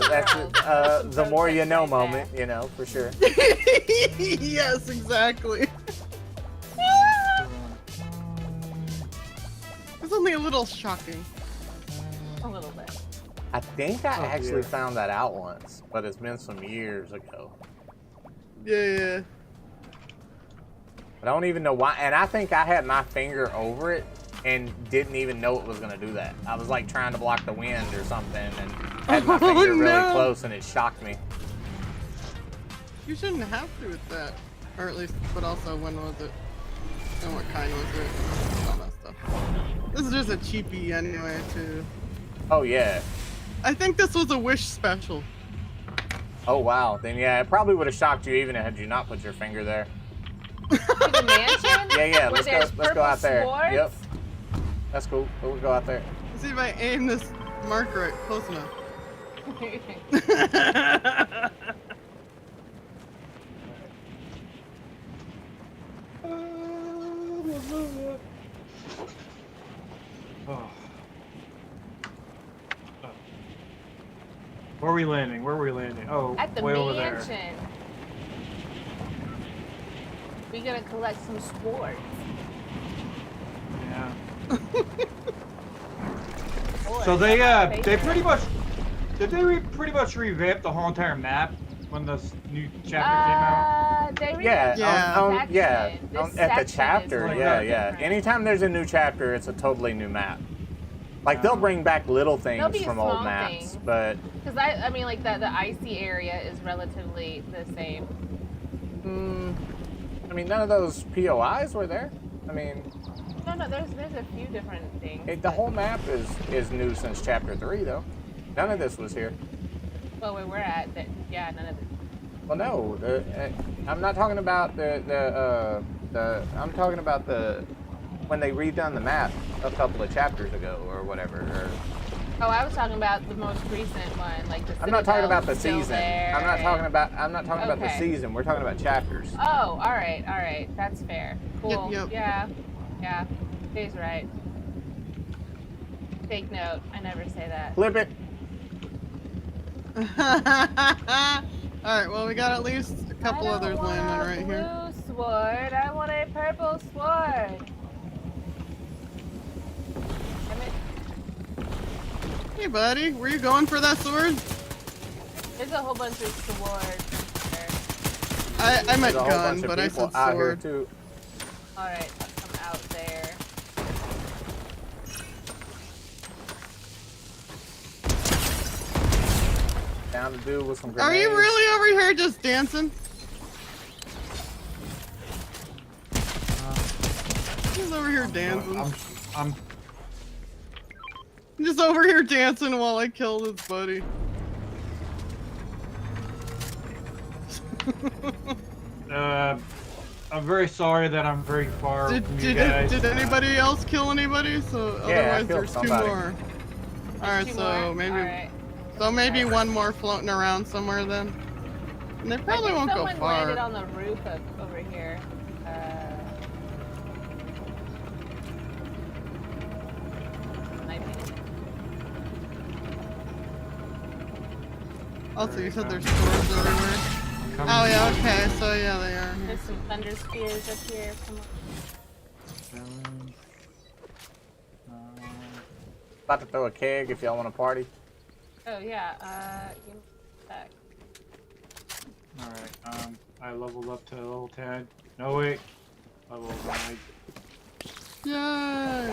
That's the more you know moment, for sure. Yes, exactly. It's only a little shocking. A little bit. I think I actually found that out once, but it's been some years ago. Yeah. I don't even know why, and I think I had my finger over it and didn't even know it was going to do that. I was trying to block the wind or something and had my finger really close and it shocked me. You shouldn't have to with that. Or at least, but also when was it? And what kind was it? All that stuff. This is just a cheapie anyway, too. Oh, yeah. I think this was a Wish special. Oh, wow. Then, yeah, it probably would have shocked you even had you not put your finger there. To the mansion? Yeah, Where let's there's go purple out there. swords? Yep. That's cool. We'll go out there. Let's see if I aim this mark right. Close enough. Oh. Where are we landing? Where are we landing? Oh, At the way over there. mansion. We're gonna collect some swords. Yeah. Swords, So they that's my they favorite. pretty much did they pretty much revamp the whole entire map when the new chapter They Yeah, revamped Yeah. this yeah. section. This At the section is chapter, completely yeah. different. Anytime there's a new chapter, it's a totally new map. Like they'll bring back little There'll things be from small old maps, things. but Because I mean, like the icy area is relatively the same. I mean, none of those POIs were there. I mean, No, there's a few different things. the whole map is new since chapter 3, though. None of this was here. Well, where we're at, yeah, none of this. Well, no, I'm not talking about I'm talking about when they redone the map a couple of chapters ago or whatever. Or, Oh, I was talking about the most recent one, like the. I'm not talking about the Citadel's still season. there I'm not talking and- about the Okay. season. We're talking about chapters. Oh, all right, that's fair. Cool. Yep. Yeah. Jay's right. Take note. I never say that. Flip it. Alright, well, we got at least a couple others landing right here. I want a blue sword. I want a purple sword. Damn it. Hey, buddy, were you going for that sword? There's a whole bunch of swords there. I meant There's a whole gun, bunch of but I people said out here sword. too. All right, I'm out there. Down to do with some Are grenades. you really over here just dancing? He's over here dancing. I'm Just over here dancing while I kill his buddy. I'm very sorry that I'm very far from you guys. Did anybody else kill anybody? So Yeah, I otherwise killed there's somebody. two more. Alright, Two so more? maybe All right. maybe one more floating around somewhere then. And they probably I think won't go someone landed far. on the roof of over here. Might be. Also, you said there's swords everywhere. Coming Oh yeah, to you. okay, so yeah, they are here. There's some thunder spears up here. Come on. About to throw a keg if y'all want to party. Oh yeah. Give me that. Alright, I leveled up to level 10. No, wait. Level 9. Yay!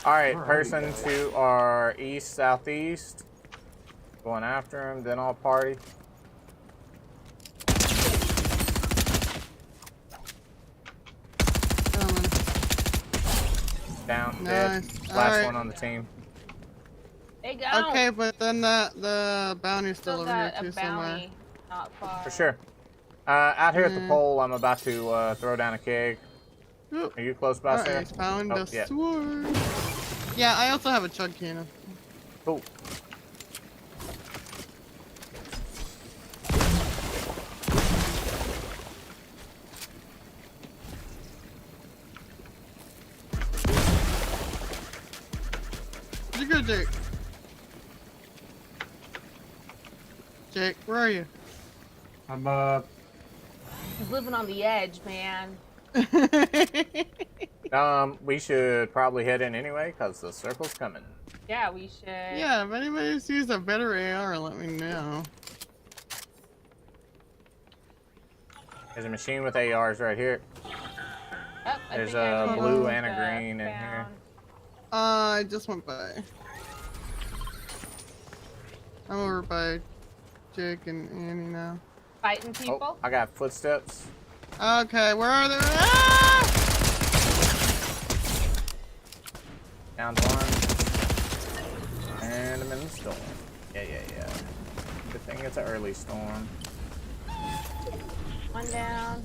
All right, Where are person you to our east southeast. Going after him, then I'll party. Coming. Down, dead. Nice. Last Alright. one on the team. There you go. Okay, but then the bounty's still Still over here got too a somewhere. bounty not far. For sure. Out here at the Mm. pole, I'm about to throw down a keg. Oop. Are you close by, Alright, Sarah? found Oh, a yeah. sword. Yeah, I also have a chug cannon. Cool. Where'd you go, Jake? Jake, where are you? I'm He's living on the edge, man. We should probably head in anyway, because the circle's coming. Yeah, we should. Yeah, if anybody sees a better AR, let me know. There's a machine with ARs right here. Oh, I There's think I a just, blue and a green in found- here. I just went by. I'm over by Jake and Annie now. Fighting people. Oh, I got footsteps. Okay, where are they? Ah! Down one. And I'm in the storm. Yeah. Good thing it's an early storm. One down.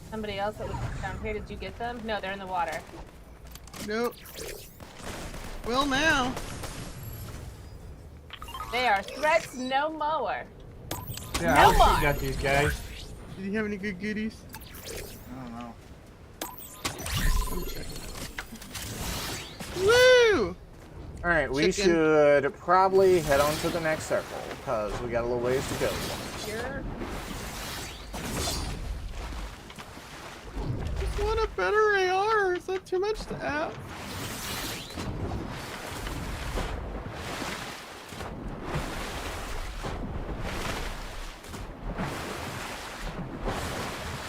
Somebody else that was down here. Did you get them? No, they're in the water. Nope. Well, now. They are threats no more. Yeah, No I was more. shooting at these guys. Did you have any good goodies? I don't know. Let me check. Woo! All right, we Chicken. should probably head on to the next circle because we got a little ways to go. Sure. Just want a better AR. Is that too much to ask?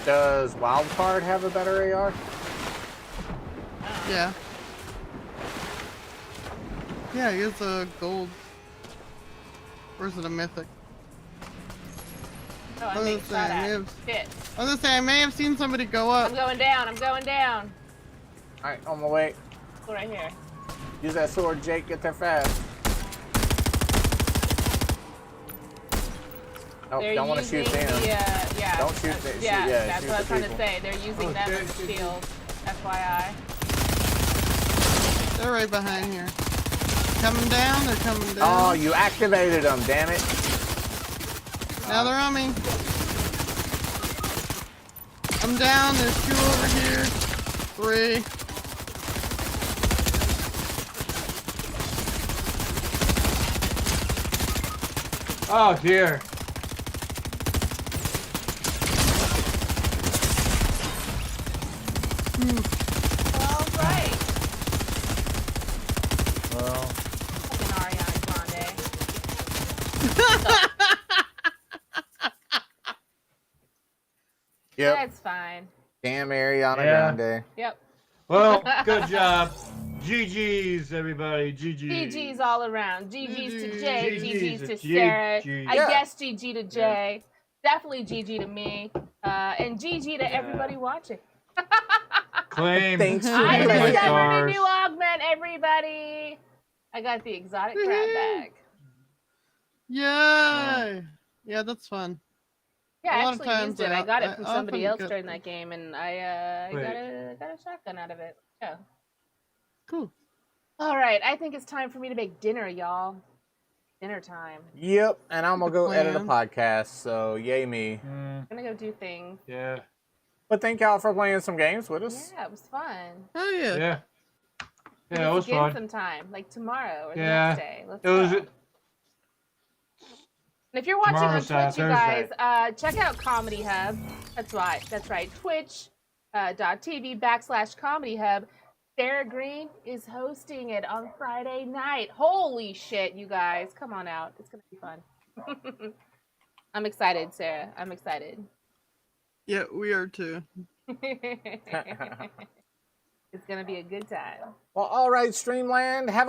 Does Wildcard have a better AR? Yeah. Yeah, he has a gold. Or is it a mythic? Oh, I'm Oh, being that's shot right, at. nibs. Shit. I was gonna say, I may have seen somebody go up. I'm going down. I'm going down. All right, on my way. Go right here. Use that sword, Jake. Get there fast. Oh, They're don't want to using shoot them. yeah. Don't shoot the- shoot- Yeah, yeah, that's shoot what I was the trying to people. say. They're using Oh, them shit, as shoot shield. FYI. They're right behind here. Coming down, they're coming down. Oh, you activated them, damn it. Now they're on me. I'm down, there's 2 over here. 3. Oh dear. All right. Well, Fucking Ariana Grande. yep. That's fine. Damn Ariana Yeah. Grande. Yep. Well, good job. GG's, everybody. GG's. GG's all around. GG's to Jay. GG's to GG's. Sarah. I Yeah. guess GG to Jay. Definitely GG to me. And GG to everybody watching. Claim. Thanks for I playing. discovered a stars. new augment, everybody. I got the exotic crab Woohoo. bag. Yay! Yeah, that's fun. Yeah, A I lot of actually used times it. I got it I from somebody often else get- during that game, and I Wait. got a shotgun out of it. Yeah. Cool. All right, I think it's time for me to make dinner, y'all. Dinner time. Yep, and I'm gonna Good go edit a plan. podcast, so yay me. I'm gonna go do things. Yeah. But thank y'all for playing some games with us. Yeah, it was fun. Oh yeah. Yeah. Do Yeah, it this was again fun. sometime, like tomorrow or the Yeah. next day. Let's It was. go. And if you're watching on Tomorrow's, Twitch, you Thursday. guys, check out Comedy Hub. That's right. That's right. Twitch.tv/Comedy Hub. Sarah Green is hosting it on Friday night. Holy shit, you guys. Come on out. It's going to be fun. I'm excited, Sarah. I'm excited. Yeah, we are too. It's going to be a good time. Well, all right, Streamland. Have a good